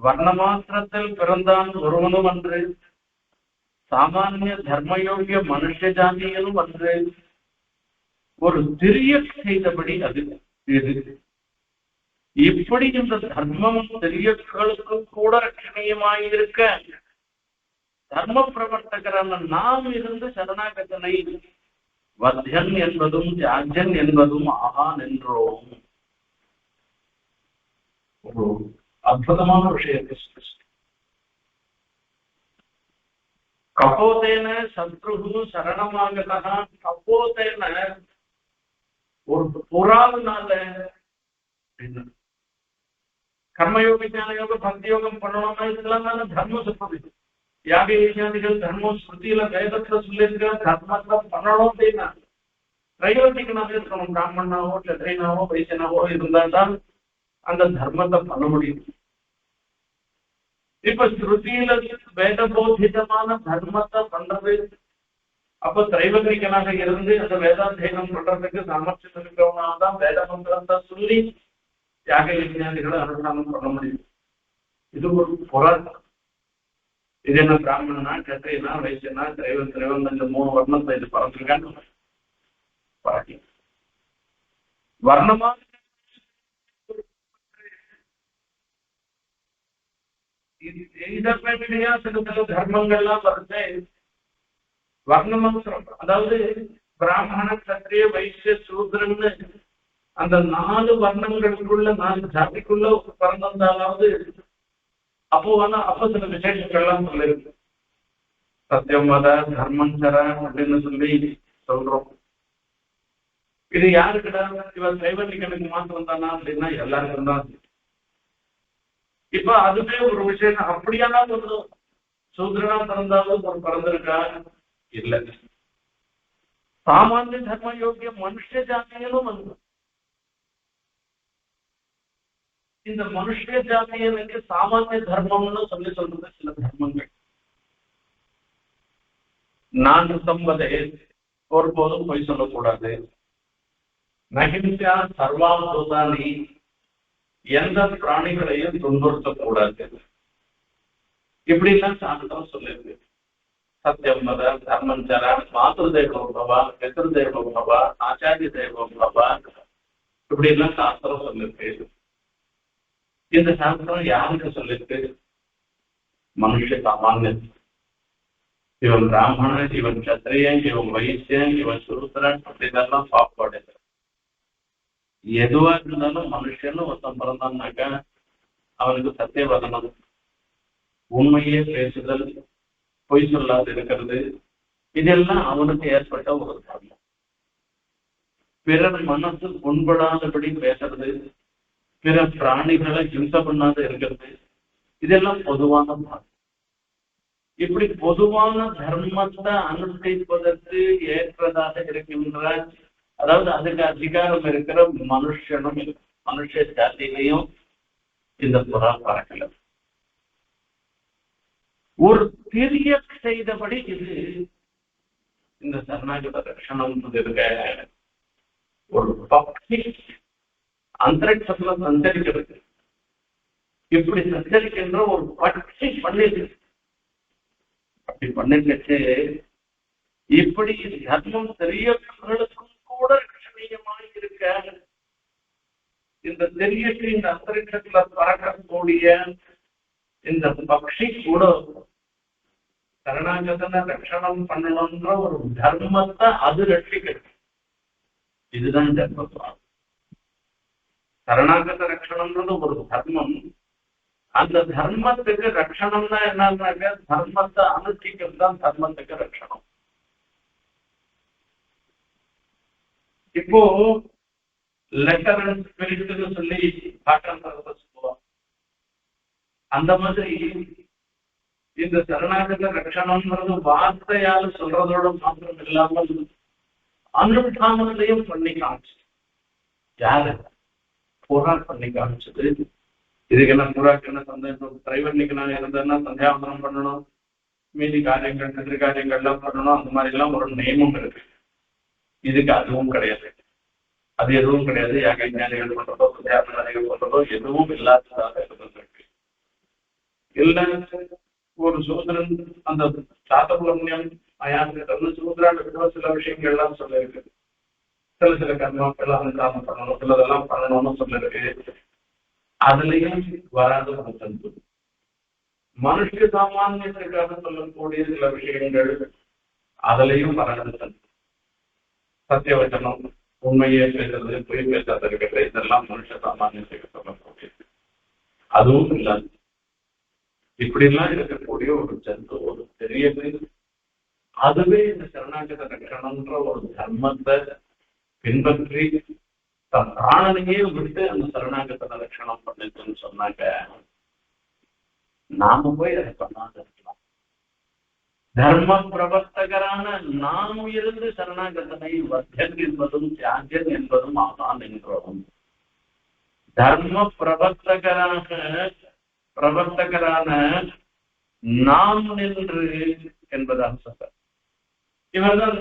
வர்ணமாத்திரத்தில் பிறந்தான் ஒருவனும் அன்று, சாமானிய தர்மயோகிய மனுஷ ஜாதியனும் அன்று, ஒரு திரிய செய்தபடி அது இது. இப்படி இந்த தர்மம் தெரியக்களுக்கு கூட ரட்சணீயமாயிருக்க தர்ம பிரவர்த்தகரான நாம் இருந்து சரணாகதனை வத்தியன் என்பதும் தியாஜன் என்பதும் ஆகான் என்றோம். ஒரு அற்புதமான விஷயத்தை கபோதேன சத்ரு சரணமாகதா, கபோதேன ஒரு புறாவினால கர்மயோக ஞான யோக பக்தி யோகம் பண்ணணும்னா இதெல்லாம் தானே தர்ம சொல்றது. யாக யஜ்ஞாதிகள் தர்மம் ஸ்ருதியில வேதத்துல சொல்லியிருக்கிற தர்மத்தை பண்ணணும் அப்படின்னா ரைவர்த்திகனாக இருக்கணும். பிராமணனாவோ சத்திரியனாவோ வைசியனாவோ இருந்தால்தான் அந்த தர்மத்தை பண்ண முடியும். இப்ப ஸ்ருதியில வேத போதிதமான தர்மத்தை பண்றது, அப்ப திரைவர்ணிகனாக இருந்து அந்த வேதாத்தியனம் பண்றதுக்கு சாமர்த்தியம் இருக்கிறவனால்தான் வேத மந்திரத்தை சொல்லி யாக யஜ்ஞாதிகளை அனுஷ்டானம் பண்ண முடியும். இது ஒரு போராட்டம். இது என்ன பிராமணனா கத்திரியனா வைசியனா திரைவன் இந்த 3 வர்ணத்தை இது பறந்துருக்கான்னு பாட்டி வர்ணமா சில தர்மங்கள்லாம் வருது. வர்ணமந்திரம் அதாவது பிராமண கத்திரிய வைசிய சூத்ரன்னு அந்த 4 வர்ணங்களுக்குள்ள 4 ஜாதிக்குள்ள பிறந்திருந்தாலாவது அப்போ சில விசேஷங்கள்லாம் சொல்லிருக்கு. சத்தியம் மத தர்மம் சர அப்படின்னு சொல்லி சொல்றோம். இது யாருக்குடா? இவன் சைவர்ணிகனுக்கு மாத்திரம் தானா அப்படின்னா எல்லாருக்கும் தான். இப்ப அதுவே ஒரு விஷயம். அப்படியானா ஒரு சூத்ரனா பிறந்தாலும் ஒரு பிறந்திருக்கா? இல்ல. சாமானிய தர்ம யோகிய மனுஷ ஜாதியிலும் வந்து இந்த மனுஷ ஜாதியனுக்கு சாமானிய தர்மம்னு சொல்லி சொல்றது சில தர்மங்கள். நான் சம்பதே ஒருபோதும் பொய் சொல்லக்கூடாது. நகிம்சா சர்வாபூதானி எந்த பிராணிகளையும் துன்புறுத்தக்கூடாது. இப்படி எல்லாம் சாஸ்திரம் சொல்லிருக்கு. சத்தியம் மத தர்மஞ்சர மாத்ரு தேவபவா பித்ரு தேவபவா ஆச்சாரிய தேவபவா இப்படி எல்லாம் சாஸ்திரம் சொல்லிருக்கு. இந்த சாஸ்திரம் யாருக்கு சொல்லிருக்கு? மனுஷ சாமானியன். இவன் பிராமணன், இவன் சத்திரியன், இவன் வைசியன், இவன் சூத்திரன் அப்படிதான் சாப்பாடு. எதுவா இருந்தாலும் மனுஷன்னு ஒருத்தன் பிறந்தான்னாக்கா அவனுக்கு சத்தியவதனம், உண்மையே பேசுதல், பொய் சொல்லாது இருக்கிறது, இதெல்லாம் அவனுக்கு ஏற்பட்ட ஒரு தர்மம். பிறர் மனசு புண்படாதபடி பேசுறது, பிற பிராணிகளை ஹிம்சை பண்ணாத இருக்கிறது, இதெல்லாம் பொதுவான தர்மம். இப்படி பொதுவான தர்மத்தை அனுஷ்டிப்பதற்கு ஏற்றதாக இருக்கின்ற, அதாவது அதுக்கு அதிகாரம் இருக்கிற மனுஷனும் மனுஷ ஜாதியிலையும் இந்த புறா பறக்கல. ஒரு தெரிய செய்தபடி இது இந்த சரணாகத ரட்சணம் இருக்க ஒரு பக்தி அந்தரிக்ஷத்துல சஞ்சரிக்கிறது. இப்படி சஞ்சரிக்கின்ற ஒரு பட்சி பண்ணிட்டு அப்படி பண்ணிட்டு இப்படி தர்மம் தெரியவர்களுக்கும் கூட ரட்சணீயமாக இருக்க இந்த தெரியக்கு இந்த அந்தரிக்ஷத்துல பறக்கக்கூடிய இந்த பக்ஷி கூட சரணாகதனை ரட்சணம் பண்ணணும்ன்ற ஒரு தர்மத்தை அது ரட்சிக்கிறது. இதுதான் தர்மம். சரணாகத ரட்சணம்ன்றது ஒரு தர்மம். அந்த தர்மத்துக்கு ரட்சணம்னா என்னன்னாக்க தர்மத்தை அனுஷ்டிக்கிறது தான் தர்மத்துக்கு ரட்சணம். இப்போ லெட்டர் அண்ட் ஸ்பிரிட்னு சொல்லி பாட்டாளர்களை சொல்லுவாங்க. அந்த மாதிரி இந்த சரணாகத ரட்சணம்ன்றது வார்த்தையால சொல்றதோட மாத்திரம் இல்லாமல் அனுஷ்டானத்தையும் பண்ணி காமிச்சு. யாரு புறா பண்ணி காமிச்சது? இதுக்கெல்லாம் புறாக்கு என்ன சந்தேகம்? திரைவர்ணிக்கு நான் இருந்தேன்னா சந்தியாவந்தனம் பண்ணணும், மீதி காரியங்கள் எதிர்காரியங்கள்லாம் பண்ணணும். அந்த மாதிரி எல்லாம் ஒரு நியமம் இருக்கு. இதுக்கு அதுவும் கிடையாது. அது எதுவும் கிடையாது. யாக ஞானிகள் பண்றதோ தியானிகள் பண்றதோ எதுவும் இல்லாததாக இருந்திருக்கு. இல்ல ஒரு சூத்திரன் அந்த சாத்தபுரம்யம் சூத்திரான் சில விஷயங்கள் எல்லாம் சொல்லிருக்கு. சில கர்மாக்கள் அனுஷ்டானம் பண்ணணும், சிலதெல்லாம் பண்ணணும்னு சொல்லிருக்கு. அதுலயும் வராத ஒரு தந்து மனுஷ சாமானியத்துக்காக சொல்லக்கூடிய சில விஷயங்கள் அதுலயும் வராத தந்து. சத்தியவச்சனம், உண்மையே பேசுறது, பொய் பேசாத இருக்கிறது, இதெல்லாம் மனுஷ சாமானியத்துக்கு சொல்லக்கூடியது. அதுவும் இல்லாது இப்படி எல்லாம் இருக்கக்கூடிய ஒரு ஜந்து, ஒரு பெரிய பேர். அதுவே இந்த சரணாகத ரட்சணம்ன்ற ஒரு தர்மத்தை பின்பற்றி தன் பிராணனையே விட்டு அந்த சரணாகத ரட்சணம் பண்ணிட்டுன்னு சொன்னாக்க நாம போய் அதை பண்ணாத இருக்கலாம். தர்ம பிரவர்த்தகரான நாம் இருந்து சரணாகதனை வர்த்தன் என்பதும் தியாகன் என்பதும் ஆதான் என்றோம். தர்ம பிரவர்த்தகரான நாம் நின்று என்பதாக சொல்ற இவர்தான்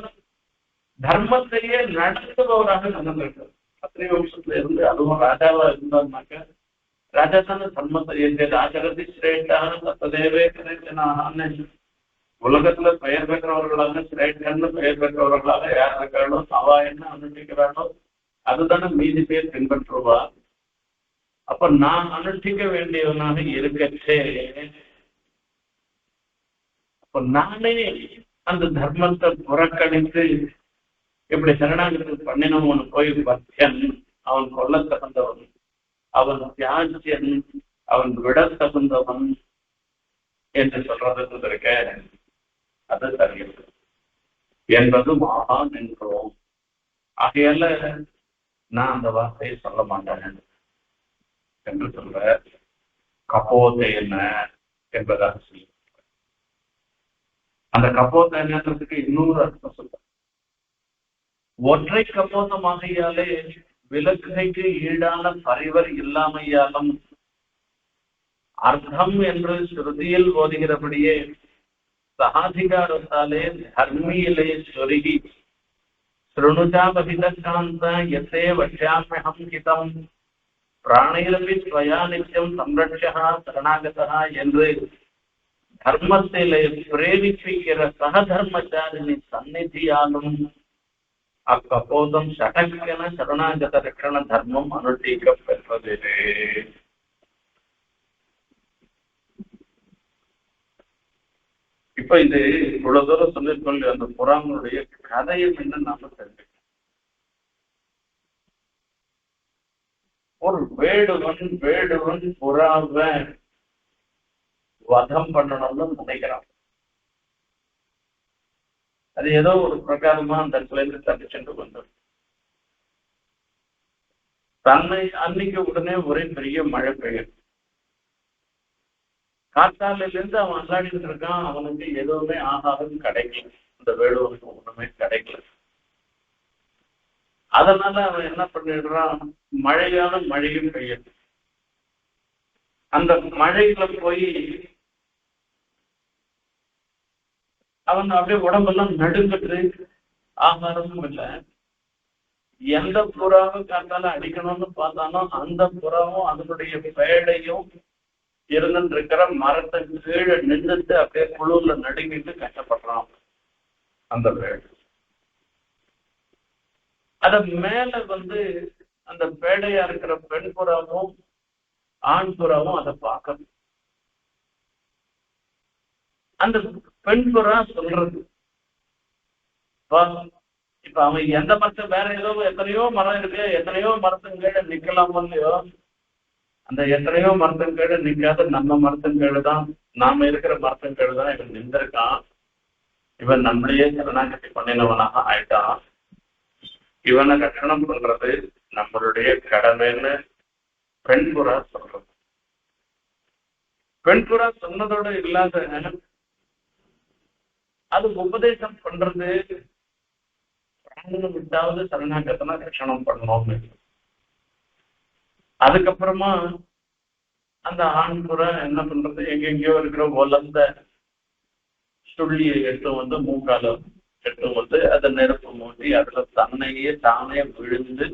தர்மத்தையே நடத்துபவராக நடந்திருக்கார். அத்தனை வம்சத்துல இருந்து அதுவும் ராஜாவா இருந்தாருனாக்க ராஜா தானே தர்மத்தை ராஜரதி சிரேஷ்டான சத்ததேவே கணேசனான உலகத்துல பெயர் பெற்றவர்களாக சிரேஷ்டன்னு பெயர் பெற்றவர்களாக யார் இருக்காளோ அவா என்ன அனுஷ்டிக்கிறாளோ அதுதானே மீதி பேர் பின்பற்றுவா. அப்ப நான் அனுஷ்டிக்க வேண்டியவனாக இருக்கச்சே அப்ப நானே அந்த தர்மத்தை புறக்கணித்து இப்படி சரணாகதி பண்ணினவன் போய் பக்தன், அவன் கொல்ல தகுந்தவன், அவன் தியாஜ்யன், அவன் விட தகுந்தவன் என்று சொல்றது இருக்க அது சரியில்லை என்பது மகான் என்றோம். ஆகையால நான் அந்த வார்த்தையை சொல்ல மாட்டேன் என்று சொல்ற கபோதை என்ன என்பதாக சொல்லி அந்த கபோதை என்னன்றதுக்கு இன்னொரு அர்த்தம் சொல்ற. ஒற்றை கபோதமாகையாலே விலக்கைக்கு ஈடான பரிவர் இல்லாமையாலும் அர்த்தம் என்று ஸ்ருதியில் ஓதுகிறபடியே சகாதிகாரத்தாலே தர்மியிலே சொருகி ஸ்ருணுஜாபகிதாந்த எத்தே வட்சாமியம் ஹிதம் பிராணையிலபி ஸ்வயா நித்தியம் சம்ரட்சா சரணாகதா என்று தர்மத்திலே பிரேரிப்பிக்கிற சகதர்மச்சாரிணி சந்நிதியாலும் அக்கப்போதம் சடக்கென சரணாகத ரட்சண தர்மம் அனுஷ்டிக்கப்பெற்றது. இப்ப இது இவ்வளவு தூரம் சொல்லிக்கொள்ள அந்த புறாங்களுடைய கதையும் என்ன நாம தெரிஞ்சுக்கணும். ஒரு வேடுவன் புறாவை வதம் பண்ணணும்னு நினைக்கிறான். அது ஏதோ ஒரு பிரகாரமா அந்த இடத்துல இருந்து தள்ளி சென்று வந்தது. தன்னை அன்னைக்கு உடனே ஒரே பெரிய மழை பெய்யும். காத்தாலில இருந்து அவன் அல்லாடிட்டு இருக்கான். அவனுக்கு எதுவுமே ஆகாரம் கிடைக்கல, அந்த வேடுவனுக்கு ஒண்ணுமே கிடைக்கல. அதனால அவன் என்ன பண்ணிடுறான், மழையான மழையும் பெய்யுது. அந்த மழையில போய் அவன் அப்படியே உடம்பெல்லாம் நடுங்கட்டு, ஆகாரமும் இல்லை. எந்த புறாவும் காத்தால அடிக்கணும்னு பார்த்தானோ அந்த புறாவும் அதனுடைய பேடையும் இருந்துட்டு இருக்கிற மரத்தை கீழே நின்றுட்டு அப்படியே குழுல நடுங்கிட்டு கஷ்டப்படுறான் அந்த பேடை. அத மேல அந்த பேடையா இருக்கிற பெண் புறாவும் ஆண் புறாவும் அதை பார்க்கணும். அந்த பெண் புறா சொல்றது, இப்ப அவன் எந்த மரத்தை வேற ஏதோ எத்தனையோ மரம் இருக்கு, எத்தனையோ மரத்தின் கீழே நிக்கலாமோ இல்லையோ, அந்த எத்தனையோ மரத்தின் கீழே நிக்காத நம்ம மரத்தின் கீழே தான், நாம இருக்கிற மரத்தின் கீழே தான் இவன் நின்றிருக்கான். இவன் நம்மளையே சரணாகதி பண்ணினவனாக ஆயிட்டான். இவனை ரட்சணம் பண்றது நம்மளுடைய கடமைன்னு பெண் புறா சொல்றது. பெண் புறா சொன்னதோட இல்லாத அது உபதேசம் பண்றது, விட்டாவது சரணாகத்தனா ரட்சணம் பண்ணணும்னு. அதுக்கப்புறமா அந்த ஆண் புறா என்ன பண்றது, எங்கெங்கயோ இருக்கிற ஒலந்த சுள்ளியை எடுத்து மூக்கால எடுத்து அதை நெருப்பு மூட்டி அதுல தன்னையே தானே விழுந்து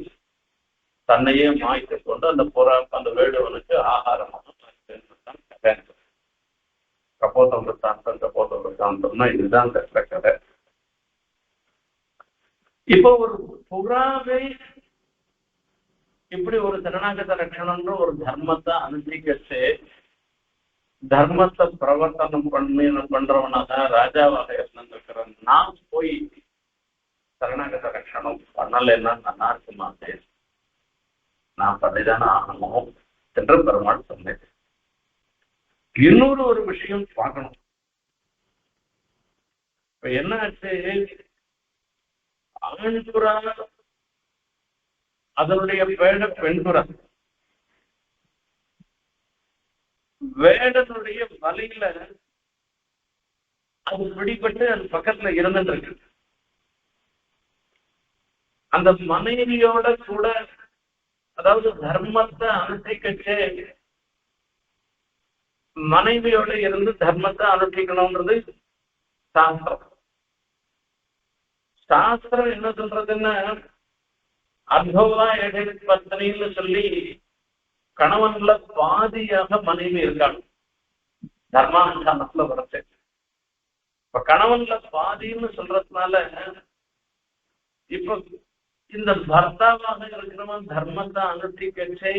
தன்னையே மாய்த்து கொண்டு அந்த அந்த வேடுவனுக்கு ஆகாரமாக கபோத விற்த்தாந்தம்னா இதுதான் கதை. இப்போ ஒரு புறாவை இப்படி ஒரு சரணாகத லட்சணம்ன்ற ஒரு தர்மத்தை அனுஷ்டிக்கச்சு தர்மத்தை பிரவர்த்தனம் பண்றவனாக ராஜாவாக இருந்திருக்கிற நான் போய் சரணாகத லட்சணம் பண்ணலைன்னா நல்லா இருக்குமா, நான் பண்ணிதானே ஆகணும் என்று பெருமாள் சொன்னேன். இன்னொரு ஒரு விஷயம் பார்க்கணும். இப்ப என்ன ஆச்சு, ஆண்புறா அதனுடைய வேட பெண்புறா வேடனுடைய வலையில அது பிடிபட்டு அது பக்கத்துல இருந்துட்டு இருக்கு. அந்த மனைவியோட கூட, அதாவது தர்மத்தை அனுஷ்டிக்கச்சு மனைவியோட இருந்து தர்மத்தை அனுஷ்டிக்கணும்ன்றது சாஸ்திரம். சாஸ்திரம் என்ன சொல்றதுன்னா, அர்த்தவா பத்னின்னு சொல்லி கணவன்ல பாதியாக மனைவி இருக்காங்க தர்மானுஷ்டானத்துல வரச்சு. இப்ப கணவன்ல பாதின்னு சொல்றதுனால இப்ப இந்த பர்த்தாவாக இருக்கிறவன் தர்மத்தை அனுஷ்டிக்கச்சே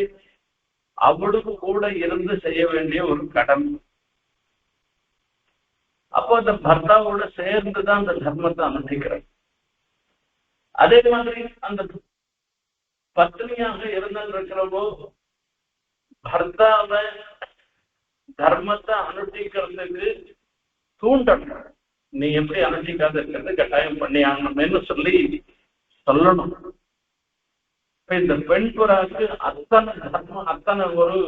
அவளுக்கு கூட இருந்து செய்ய வேண்டிய ஒரு கடமை. அப்போ அந்த பர்த்தாவோட சேர்ந்துதான் அந்த தர்மத்தை அனுஷ்டிக்கிறார். அதே மாதிரி அந்த பத்னியாக இருந்திருக்கிறவோ பர்த்தாவை தர்மத்தை அனுஷ்டிக்கிறதுக்கு தூண்டணும். நீ எப்படி அனுஷ்டிக்காத இருக்கிறது கட்டாயம் பண்ணி ஆகணும்னு சொல்லணும். இந்த பெண் புறாக்கு அத்தனை தர்மம், அத்தனை ஒரு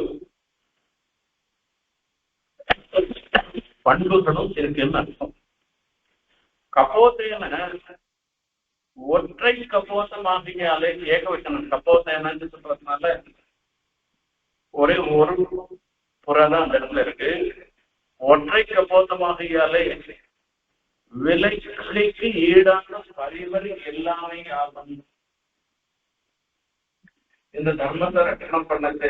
பண்புகளும் இருக்குன்னு அர்த்தம். கபோதேன ஒற்றை கபோதமாகியாலே ஏக வைக்கணும். கபோதேனன்னு சொல்றதுனால ஒரே ஒரு புறதான் அந்த இடத்துல இருக்கு. ஒற்றை கபோதமாகியாலே விலைக்கு ஈடான பரிவரி எல்லாமே ஆகும். இந்த தர்மத்தை ரட்சணம் பண்ணது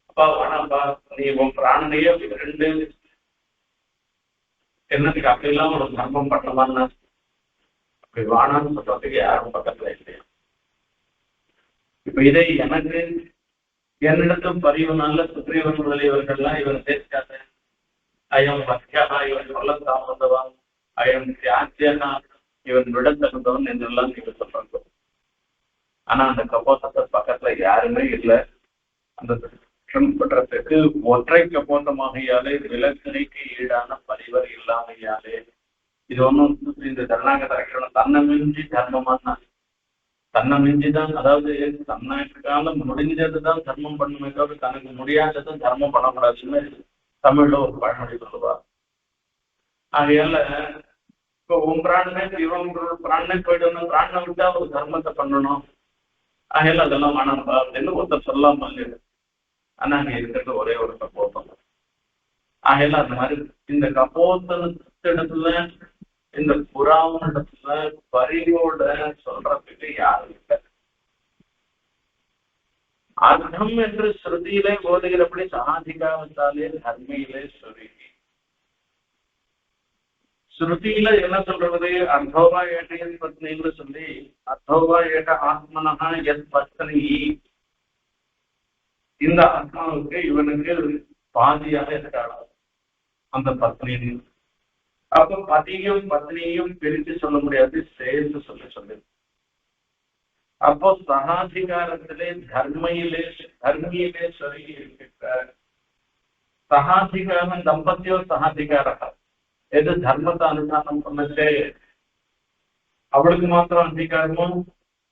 அப்பா வேணாப்பா, நீ உன் பிராணனையே ரெண்டு என்னத்துக்கு அப்படிலாம் ஒரு தர்மம் பண்ணலாம்னா அப்படி வானான்னு சொல்றதுக்கு யாரும் பக்கத்துல இல்லையா. இப்ப இதை எனக்கு என்னிடத்தும் பரிவுனால சுக்ரீவன் முதலியவர்கள்லாம் இவன் சேர்க்காத, அயம் பக்தியாக இவன் சொல்ல தாமதவான், அயம் தியாகியனா இவன் விட தகுந்தவன் என்றெல்லாம் நீங்க சொல்றாங்க. ஆனா அந்த கபோதத்தை பக்கத்துல யாருமே இல்லை. அந்த பண்றதுக்கு ஒற்றை கபோதமாகையாலே விலக்கணைக்கு ஈடான பரிவர் இல்லாமையாலே இது ஒன்றும் இந்த சரணாகத ரட்சணம் தன்னை மிஞ்சி தர்மமானா தன்னை மிஞ்சிதான், அதாவது தன்னைக்கால முடிஞ்சதுதான் தர்மம் பண்ணுமே தவிர தனக்கு முடியாததும் தர்மம் பண்ணக்கூடாதுன்னு தமிழ்ல ஒரு பழமொழி சொல்லுவா. ஆகையால இப்போ உன் பிராணனே இவன் பிராணனே போயிடணும், பிராணனை விட்டா ஒரு தர்மத்தை பண்ணணும். ஆகையால அதெல்லாம் வேணாம்பா அப்படின்னு ஒருத்தர் சொல்லாம. ஆனா அங்க இருக்கிறது ஒரே ஒரு கபோதம். ஆகையால அந்த மாதிரி இந்த கபோதத்துல இந்த புறாவனிடத்துல பரிவோட சொல்றதுக்கு யாரும் இல்லை. அர்த்தம் என்று ஸ்ருதியிலே போதுகிறபடி சகாதிகாவத்தாலே தர்மியிலே சொல்லி ஸ்ருதியில என்ன சொல்றது, அர்த்தோவா ஏட்ட என் பத்னின்னு சொல்லி அர்த்தோவா ஏட்ட ஆத்மனஹா என் பத்னி, இந்த ஆத்மாவுக்கு இவனுக்கு பாதியாக இருக்காளா அந்த பத்னி. அப்ப பதியும் பத்னியும் பிரித்து சொல்ல முடியாது, சேர்த்து சொல்லு. அப்போ சகாதிகாரத்திலே தர்மியிலே சொல்லி இருக்கின்ற சகாதிகாரம் தம்பத்தியோ சகாதிகார எது தர்மத்தை அனுஷ்டானம் பண்ணச்சே அவளுக்கு மாத்திரம் அங்கீகாரமோ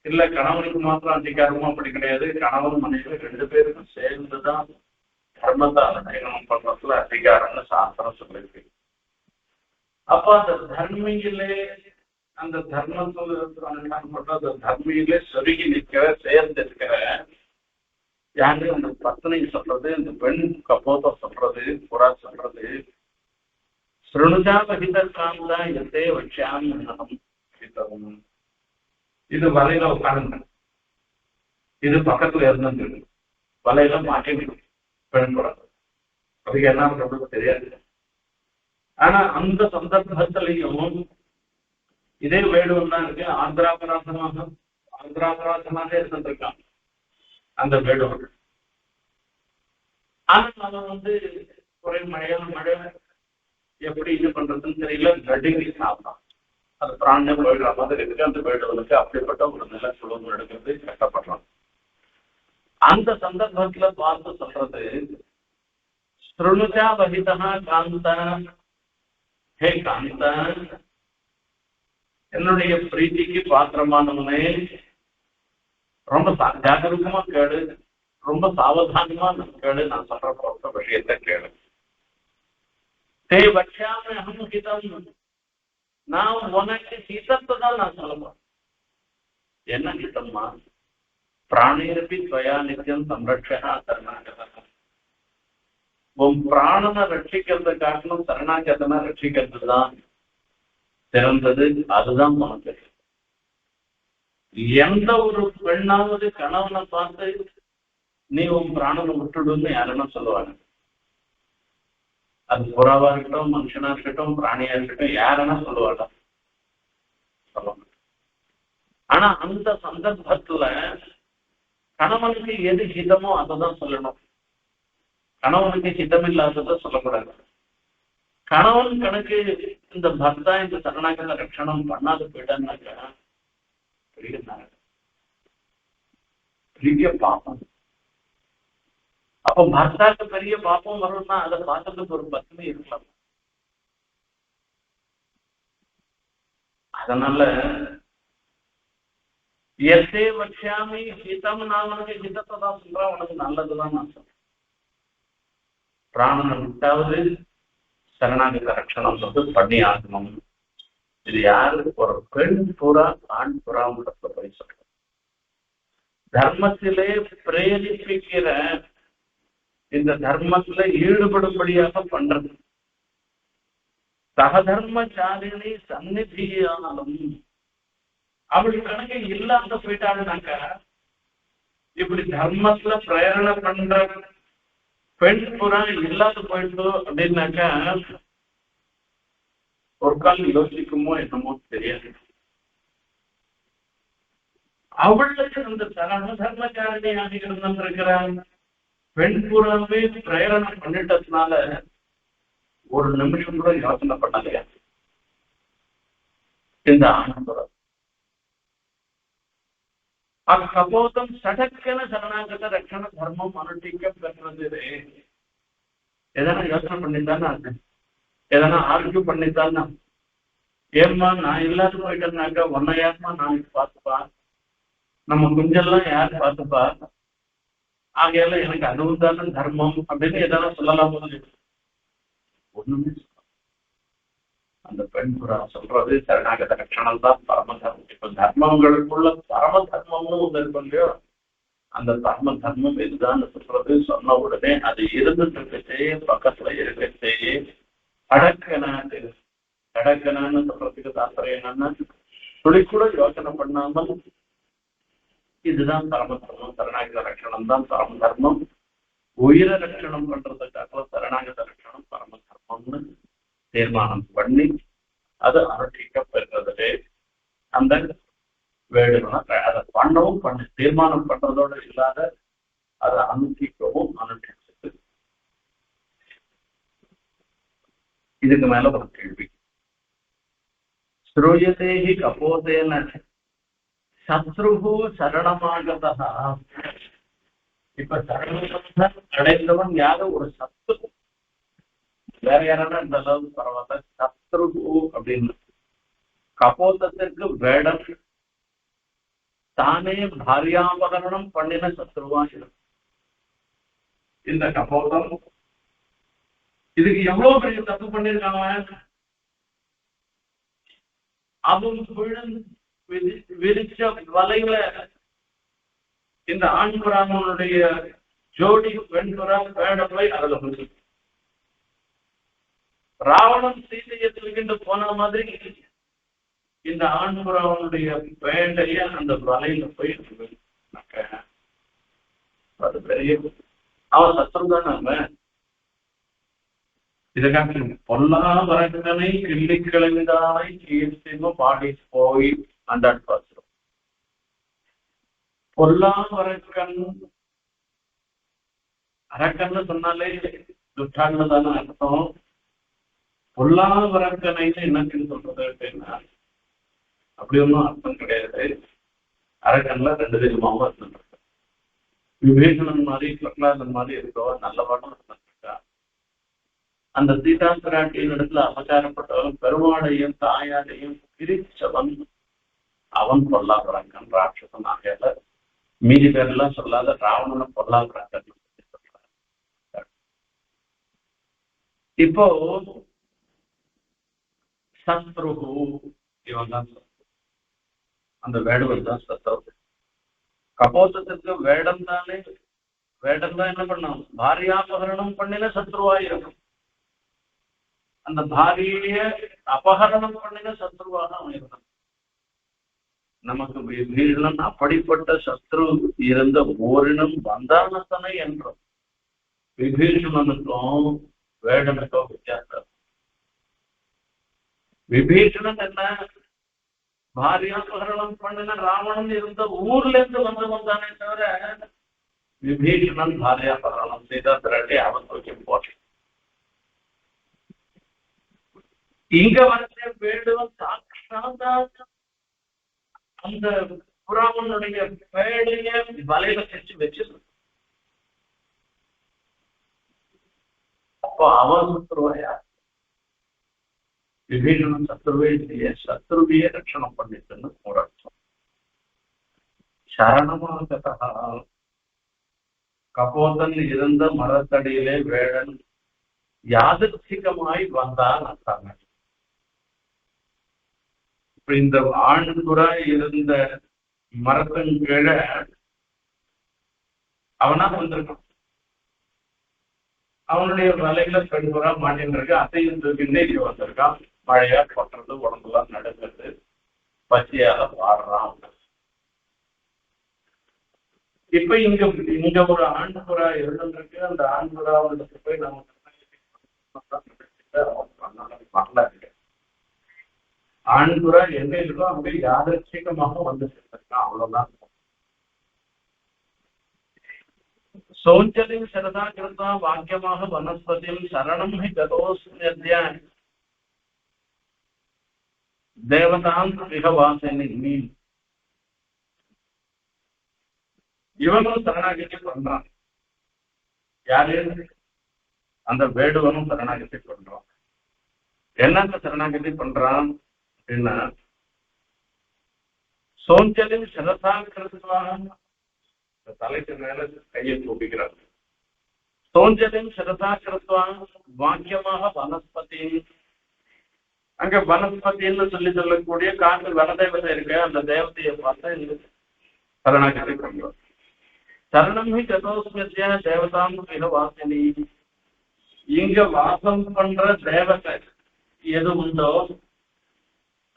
இல்ல கணவனுக்கு மாத்திரம் அங்கீகாரமோ அப்படி கிடையாது. கணவன் மனைவி ரெண்டு பேருக்கும் சேர்ந்துதான் தர்மத்தை அனுஷ்டானம் பண்றதுல அதிகாரம்னு சாஸ்திரம் சொல்லிருக்கு. அப்ப அந்த தர்மியிலே அந்த தர்மத்துல அனுஷ்டானம் பண்ற அந்த தர்மியிலே சொருகி நிற்கிற சேர்ந்து இருக்கிற யாரு அந்த பத்னி சொல்றது, இந்த பெண் கபோதம் சொல்றது, புறா சொல்றது, ஸ்ருணுஜாபகிதா எதே வச்சாம் இது வரையில உட்கார்ந்து இது பக்கத்துல இருந்து வலையில மாட்டிட்டு பெண்படாது. அதுக்கு என்ன பண்றது தெரியாது. ஆனா அந்த சந்தர்ப்பத்திலையும் இதே வேடுவன் தான் இருக்கு. ஆந்திராபராதமாக இருந்திருக்கான் அந்த வேடுவன். ஆனா அவன் ஒரே மழை எப்படி இது பண்றதுன்னு தெரியல, நடுங்கி சாப்பிட்டான். அது பிராணம் போயிடுற மாதிரி இருக்கு. அந்த வேடுவனுக்கு அப்படிப்பட்ட ஒரு நில சுழல் எடுக்கிறது கஷ்டப்படுறான். அந்த சந்தர்ப்பத்துல பார்த்து சொல்றது, ஸ்ருணுஜா வகிதா காந்தா, ஹே காந்தா, என்னுடைய பிரீத்திக்கு பாத்திரமானவனே, ரொம்ப ஜாகரூகமா கேளு, ரொம்ப சாவதானமா கேளு, நான் சொல்ற விஷயத்தை கேளு. தே வச்சாம அகம் ஹிதம், நான் உனக்கு ஹிதத்தை தான் நான் சொல்லணும். என்ன ஹிதம்மா? பிராணிரப்பி துவயா நித்தியம் சம்ரட்சா சரணாகதா. உன் பிராணனை ரட்சிக்கிறத காட்டிலும் சரணாகதனா ரட்சிக்கிறது தான் சிறந்தது. அதுதான் உனக்கு. எந்த ஒரு பெண்ணாவது கணவனை பார்த்து நீ உன் பிராணனை விட்டுடுன்னு யாருன்னா சொல்லுவாங்க. அது புறாவா இருக்கட்டும், மனுஷனா இருக்கட்டும், பிராணியா இருக்கட்டும், யாருன்னா சொல்லுவாங்க, சொல்லுவாங்க. ஆனா அந்த சந்தர்ப்பத்துல கணவனுக்கு எது ஹிதமோ அதைதான் சொல்லணும். கணவனுக்கு ஹிதம் இல்லாததை சொல்லக்கூடாது. கணவன் கணக்கு இந்த பர்த்தா இந்த சரணாகத ரட்சணம் பண்ணாத போயிட்டான்னாக்கா பெரிய பாப்பம். அப்ப பர்த்தாக்கு பெரிய பாப்பம் வரும்னா அதை பார்க்கறதுக்கு ஒரு பத்னி இருக்கலாம். அதனால எத்தே வச்சாமி ஹிதம், நான் உனக்கு ஹிதத்தை தான் சொல்றேன், உனக்கு நல்லதுதான் நான் சொல்றேன். பிராணனை விட்டாவது சரணாகத ரட்சணம் பண்ணி ஆகணும். இது யாரு? ஒரு பெண் புறா ஆண் புறா போய் சொல்ற தர்மத்திலே பிரேரிப்பிக்கிற, இந்த தர்மத்துல ஈடுபடும்படியாக பண்றது. சகதர்மச்சாரிணி சந்நிதியானாலும் அவள் கணக்கு இல்லாத போயிட்டாங்கனாக்கா, இப்படி தர்மத்துல பிரேரணை பண்ற பெண் புறா இல்லாத போயிட்டு அப்படின்னாக்கா ஒரு கால் யோசிக்குமோ என்னமோ தெரியாது. அவளுக்கு அந்த சகதர்மச்சாரிணியாக இருந்திருக்கிறாங்க. பெண் புறாவே பிரேரணை பண்ணிட்டதுனால ஒரு நிமிஷம் கூட யோசனை பண்ணலையா இந்த ஆனந்தம். அக்கப்போதம் சடக்கன சரணாகத ரட்சண தர்மம் அனுஷ்டிக்க பெற்றது. எதனா யோசனை பண்ணித்தானே, எதனா ஆர்கியூ பண்ணித்தானே, ஏம்மா நான் இல்லாத போயிட்டேன்னாக்கா உன்னை யாருமா நாளைக்கு பார்த்துப்பா, நம்ம குஞ்செல்லாம் யார் பார்த்துப்பா, ஆகையால எனக்கு அதுவும் தானே தர்மம் அப்படின்னு எதனா சொல்லலாம். ஒண்ணுமே அந்த பெண் புறா சொல்றது சரணாகத ரட்சணம் தான் பரம தர்மம். இப்ப தர்மங்களுக்குள்ள பரம தர்மமும் ஒண்ணு இருக்கும் இல்லையோ, அந்த பரம தர்மம் இதுதான் சொல்றது. சொன்ன உடனே அது இருந்துட்டு இருக்கச்சே, பக்கத்துல இருக்கச்சே கடக்கனான்னு சொல்றதுக்கு தாற்பயம் என்னன்னா, துளி கூட யோசனை பண்ணாமல் இதுதான் பரம தர்மம், சரணாகத ரட்சணம் தான் பரம தர்மம், உயிரை ரட்சணம் பண்றதுக்காக சரணாகத ரட்சணம் பரம தர்மம்னு தீர்மானம் பண்ணி அது அனுஷ்டிக்கப்படுறது. அந்த வேடுனா அதை பண்ணவும் பண்ணி தீர்மானம் பண்றதோடு இல்லாத அதை அனுஷ்டிக்கவும் அனுஷ்டிச்சது. இதுக்கு மேல ஒரு கேள்வி. ஸ்ரூயதேஹி கபோதேன சத்ருஹு சரணமாகதா. இப்ப சரணம் அடைந்தவன் யாரு? ஒரு சத்ரு. வேற யாரானா இந்த அளவு பரவாயில்ல. சத்ருஹு அப்படின்னு கபோதத்திற்கு வேடம் தானே பாரியாபகரணம் பண்ணின சத்ருவா இருக்கும் இந்த கபோதம். இதுக்கு எவ்வளவு பெரிய தப்பு பண்ணிருக்காங்க. அவன் விரிச்ச வலையில இந்த ஆண் புறாமனுடைய ஜோடி பெண் புறா வேடப்பை அதுல போச்சு. ராவணன் சீதையை தூக்கிட்டு போன மாதிரி இந்த ஆண் புறாவனுடைய வேண்டைய அந்த வலையில போய் அது பெரிய அவன் சத்துரு தானே அவன். இதுக்காக பொல்லா வரக்கனை கிள்ளி கிழந்தானை கீர்த்திம பாடி போய் அண்டாட் பாசுறோம். பொல்லா வரக்கன், அரக்கன்னு சொன்னாலே துட்டான்னு தானே அர்த்தம். பொல்லா வரக்கனைன்னு என்னன்னு சொல்றது அப்படின்னா அப்படி ஒன்றும் அர்த்தம் கிடையாது. அரக்கன்ல ரெண்டு விதமாவும் அர்த்தம் இருக்கு. விபீஷணன் மாதிரி பிரகலாதன் மாதிரி இருக்கோ நல்லவாடும் அர்த்தம் இருக்கா. அந்த சீதா பிராட்டியின் இடத்துல அபச்சாரப்பட்டவன் பெருமாளையும் தாயாரையும் பிரிச்சவன் அவன் பொல்லாபரங்கன் ராட்சசன். ஆகையால மீதி பேரெல்லாம் சொல்லாத ராவணனை பொல்லாபரங்கன் சொல்றார். இப்போ சத்ரு இவன் தான் அந்த வேடுவன் தான் சத்ரு. கபோதத்திற்கு வேடம் தானே, வேடம் தான் என்ன பண்ணான், பாரியாபகரணம் பண்ணின சத்ருவா இருக்கும். அந்த பாரிய அபகரணம் பண்ணின சத்ருவாக அவன் இருந்தான். நமக்கு விபீஷணன் அப்படிப்பட்ட சத்ரு இருந்த ஓரினம் வந்தானத்தனை என்றோம். விபீஷணனுக்கும் வேடனுக்கும் வித்தியாசம். விபீஷணன் என்ன, பாரியாபகரணம் பண்ணின ராவணன் இருந்த ஊர்ல இருந்து வந்தானே தவிர விபீஷணன் பாரியாபகரணம் செய்த பிறகு அவன் தூக்கி போட்டான். இங்க வந்து வேடுவன் சாட்சாத் அந்த புறாவனுடைய பேடைய வலையில செஞ்சு வச்சிருந்த. அப்போ அவன் சத்ருவாயா, விபீஷணன் சத்ருவே இல்லையே, சத்ருவையே ரட்சணம் பண்ணிட்டுன்னு ஒரு அர்த்தம். சரணமாக கபோதன் இருந்த மரத்தடியிலே வேடன் யாதர்ச்சிகமாய் வந்தான் அர்த்தம். இப்ப இந்த ஆண்புறா இருந்த மரத்தின் கீழே அவனா வந்திருக்கான். அவனுடைய வலையில பெண்புறா மாட்டின்னு இருக்கு. அத்தையும் தூக்கிண்டே இங்க வந்திருக்கான். மழையா கொட்டுறது, உடம்புலாம் நடக்கிறது, பச்சையால பாடுறான். இப்ப இங்க ஒரு ஆண்புறா இருந்திருக்கு. அந்த ஆண்புறாவுக்கு போய் நம்ம வரல இருக்கு. ஆண்புறா எங்க இருக்கோ அப்படி யாதர்ச்சிகமாக வந்து சேர்ந்திருக்கான். அவ்வளவுதான். சௌஞ்சலின் சரதா கிருத்தா வாக்கியமாக வனஸ்பதியும் சரணம் ஹி கதோஸ்மிய தேவதான் மிகவாசினி. இவனும் சரணாகதி பண்றான். யாரு, அந்த வேடுவனும் சரணாகதி பண்றான். என்னங்க சரணாகதி பண்றான் அப்படின்னா, சௌஞ்சலின் சரதா கிருத்வான், தலைக்கு மேல கையை தூக்கிக்கிறார். சௌஞ்சலின் சரதா கிருத்வான் வாக்கியமாக வனஸ்பதி, அங்க வனஸ்பதின்னு சொல்லக்கூடிய காட்டு வனதேவதை இருக்கு. அந்த தேவதையை பார்த்து சரணாகதி பண்றோம். சரணம் ஹி கதோஸ்மிய தேவதாம் வாசினி. இங்க வாசம் பண்ற தேவதை எது உண்டோ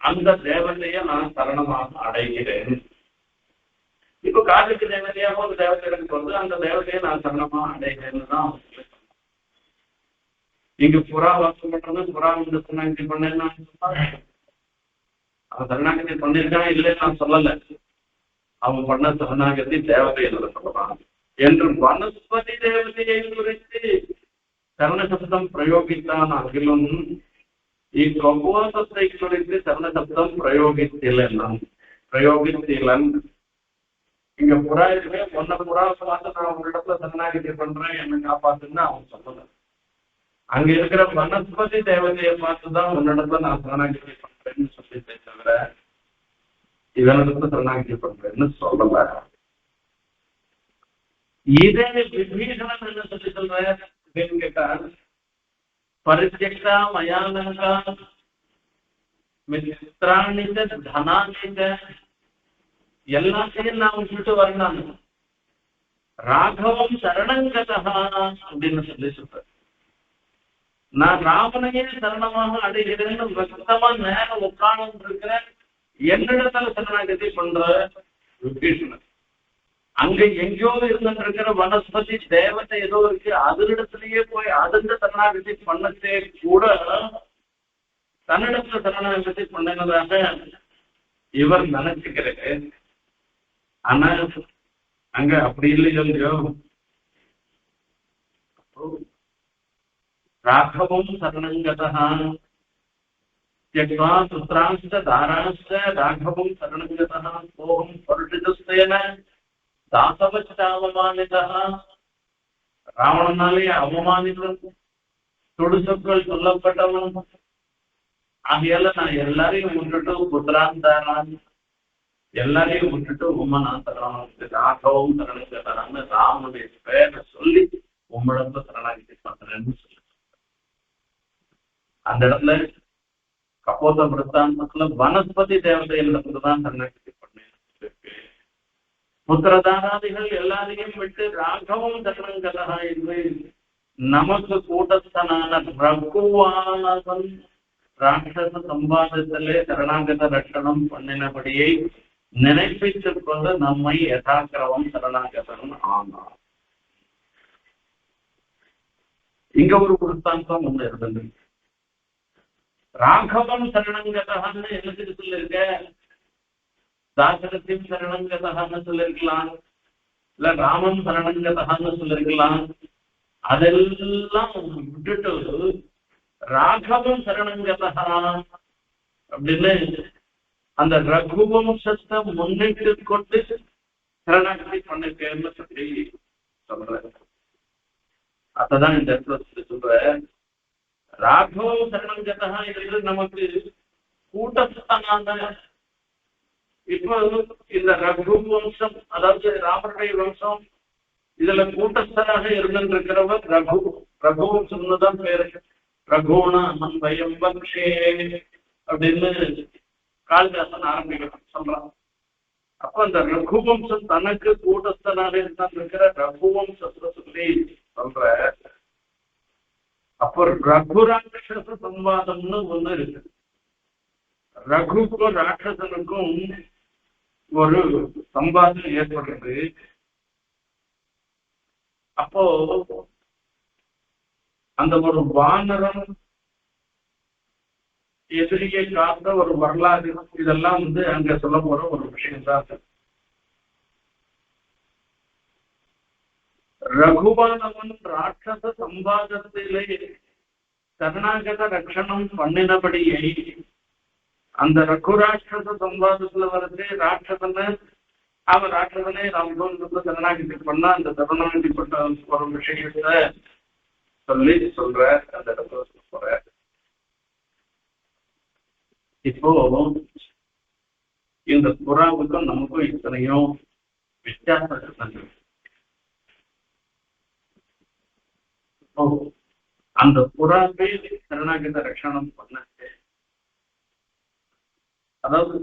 அந்த தேவதையை நான் சரணமாக அடைகிறேன். இப்ப காட்டுக்கு தேவதையாக ஒரு தேவதை எனக்கு வந்து அந்த தேவதையை நான் சரணமாக அடைகிறேன்னு தான். இங்க புறா வாசம் பண்றது, புறா வந்து சரணாகதி பண்ணேன்னு அவன் சரணாகதி பண்ணிருக்கான் இல்லைன்னு நான் சொல்லல. அவன் பண்ண சரணாகதி தேவதை என்று சொல்லலாம். என்று வனஸ்பதி தேவதையை குறித்து சரணசப்தம் பிரயோகித்தான். அகிலும் இக்கபோதத்தை குறித்து சரணசப்தம் பிரயோகித்திலன். இங்க புறா இருக்குமே, ஒன்ன புறா பார்த்து நான் ஒரு இடத்துல சரணாகதி பண்றேன், என்ன காப்பாத்துன்னு அவன் சொல்லல. அங்க இருக்கிற வனஸ்பதி தேவதையை பார்த்துதான் உன்னிடத்துல நான் சரணாகதி பண்றேன்னு சொல்லிட்டே தவிர இவனிடத்துல சரணாகதி பண்றேன்னு சொல்லல. இதே விபீஷணன் என்ன சொல்லி சொல்ற அப்படின்னு கேட்டா, பரித்யக்தா மயாலங்கா மித்ராணிச்ச தனானிச்ச, எல்லாத்தையும் நான் விட்டுட்டு வரணும், ராகவம் சரணங்கதா அப்படின்னு சொல்லி சொல்ற. நான் ராமனையே சரணமாக அடைகிறேன்னு வசத்தமா நேரம் உட்கார்ந்து இருக்கிறேன். என்னிடத்துல சரணாகதி பண்ற விபீஷணன். அங்க எங்கேயோ இருந்துருக்கிற வனஸ்பதி தேவத்தை ஏதோ இருக்கு அதனிடத்திலேயே போய் அதிர்ந்த சரணாகதி பண்ணத்தே கூட தன்னிடத்துல சரணாகதி பண்ணினதாக இவர் நினைச்சுக்கிறது. ஆனா அங்க அப்படி இல்லையோ. ராഘவம் சரணங்கதா त्यक्त्वा पुत्रांश्च दारांश्च राघवं शरणङ्गतः सोऽहं परुषितस्तेन दासवच्चावमानितः. ராவணனாலே அவமானித்தன், தொடுசொற்கள் சொல்லப்பட்டவன். ஆகையால நான் எல்லாரையும் விட்டுட்டு புத்திராந்தாரான் எல்லாரையும் விட்டுட்டு உம்மனான் சரணாகி ராഘவம் சரணங்கதான்னு ராமனுடைய பேரை சொல்லி உம்மிடத்துல சரணாகி பண்றேன்னு சொல்லி அந்த இடத்துல கபோத விருத்தாந்தத்துல வனஸ்பதி தேவதையிலிருந்துதான் சரணாகதி பண்ணேன். புத்திரதாராதிகள் எல்லாரையும் விட்டு ராഘவம் சரணங்கதா என்று நமக்கு கூட்டஸ்தனான ரகுவானவன் ராட்சச சம்பாதத்திலே சரணாகத ரட்சணம் பண்ணினபடியை நினைப்பித்துக் கொண்டு நம்மை யதாக்கிரவம் சரணாகதன் ஆனார். இங்க ஒரு விருத்தாந்தம் ஒண்ணு இருந்தது. ராഘவம் சரணங்கதான்னு என்னத்துக்கு சொல்லிருக்க? தாசரத்தையும் சரணங்கதான்னு சொல்லிருக்கலாம், இல்ல ராமன் சரணங்கதான்னு சொல்லிருக்கலாம். அதெல்லாம் விட்டுட்டு ராഘவம் சரணங்கதா அப்படின்னு அந்த ரகுவம்சத்தை முன்னிட்டு கொண்டு சரணாகதி பண்ணிருக்கேன்னு சொல்லி சொல்ற. அததான் இந்த இடத்துல சொல்ற. ராഘவம் சரணங்கதா என்று நமக்கு கூட்டஸ்தனான இப்போ இந்த ரகு வம்சம், அதாவது ராமருடைய வம்சம், இதுல கூட்டஸ்தனாக இருந்திருக்கிறவர் ரகு. ரகுவம்சம்னு தான் பேரு. ரகுணா பயம் பக்ஷே அப்படின்னு காளிதாசன் ஆரம்பிக்கணும் சொல்றான். அப்ப அந்த ரகுவம்சம் தனக்கு கூட்டஸ்தனாக இருந்திருக்கிற ரகுவம்சத்தை சொல்லி சொல்ற. அப்போ ரகுராட்சச சம்வாதம்னு ஒண்ணு இருக்கு. ரகுக்கும் ராட்சசனுக்கும் ஒரு சம்பாதம் ஏற்படுறது. அப்போ அந்த ஒரு வானரம் எதிரியை காத்த ஒரு வரலாறு, இதெல்லாம் அங்க சொல்ல போற ஒரு விஷயம் தான். ரகுவானவன் ராட்சச சம்பாதத்திலே சரணாகத ரட்சணம் பண்ணினபடியை அந்த ரகுராட்சச சம்பாதத்துல வந்து அவன் ராட்சசனே ராமதோன் சரணாகதி பண்ணா அந்த சரணாகதி பண்ண ஒரு விஷயத்த சொல்ற அந்த இடத்துல போற. இப்போ இந்த புறாவுக்கும் நமக்கும் இத்தனையோ வித்தியாசம். அந்த புறாவை சரணாகத ரட்சணம் பண்ண, அதாவது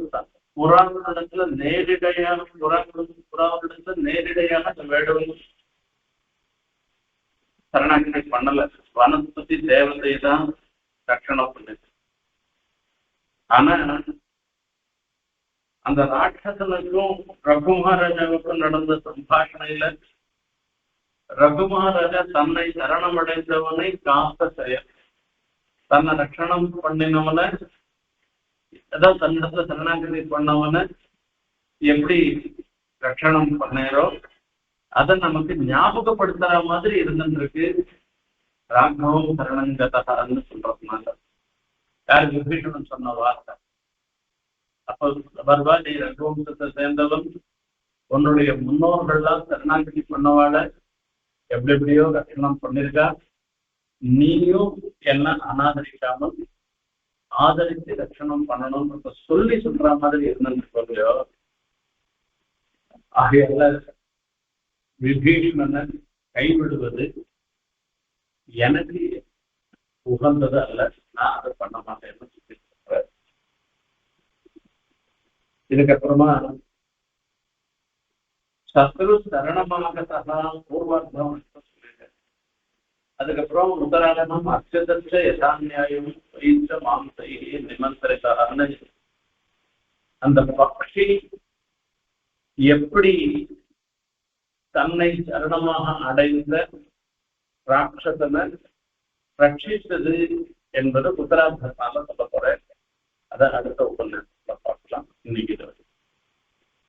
புறாவிடத்துல நேரிடையான புறாவிடத்துல நேரிடையான வேடுவன் சரணாகதி பண்ணல. வனஸ்பதி தேவதை தான் ரட்சணம் பண்ணுது. ஆனா அந்த ராட்சசனுக்கும் ரகுமகாராஜாவுக்கும் நடந்த சம்பாஷணையில ரகுமகாராஜா தன்னை சரணமடைந்தவனை காத்த செயல், தன்னை ரட்சணம் பண்ணினவனை, அதாவது தன்னிடத்துல சரணாகதி பண்ணவனை எப்படி ரட்சணம் பண்ணாரோ அதை நமக்கு ஞாபகப்படுத்துற மாதிரி இருந்துருக்கு. ராഘவம் சரணங்கதான்னு சொல்றதுனால யார் விபீஷணன் சொன்ன வார்த்தை. அப்போ பர்வா நீ ரகுவம்சத்தை சேர்ந்தவன், உன்னுடைய முன்னோர்கள்லாம் சரணாகதி பண்ணவாட எப்படி எப்படியோ ரட்சணம் பண்ணிருக்கா, நீயும் என்ன அனாதரிக்காமல் ஆதரித்து ரட்சணம் பண்ணணும்னு சொல்லி சொல்ற மாதிரி இருந்திருக்கோ. ஆகையால விபீஷணன் கைவிடுவது எனக்கு உகந்தது அல்ல, நான் அதை பண்ண மாட்டேன்னு சொல்லி சொல்றேன். இதுக்கப்புறமா சத்ரு சரணமாகதா பூர்வார்த்தம் சொல்லிட்டேன். அதுக்கப்புறம் உத்தராயணம் அச்சதற்ற யதாநியாயம் வைத்த மாம்சை நிமந்திரிதான்னு அந்த பக்ஷி எப்படி தன்னை சரணமாக அடைந்த ராட்சசனை ரட்சித்தது என்பது உத்தராபத்தால சொல்ல போறேன். அதை அடுத்த உபன்யாசத்துல பார்க்கலாம். இன்னைக்கு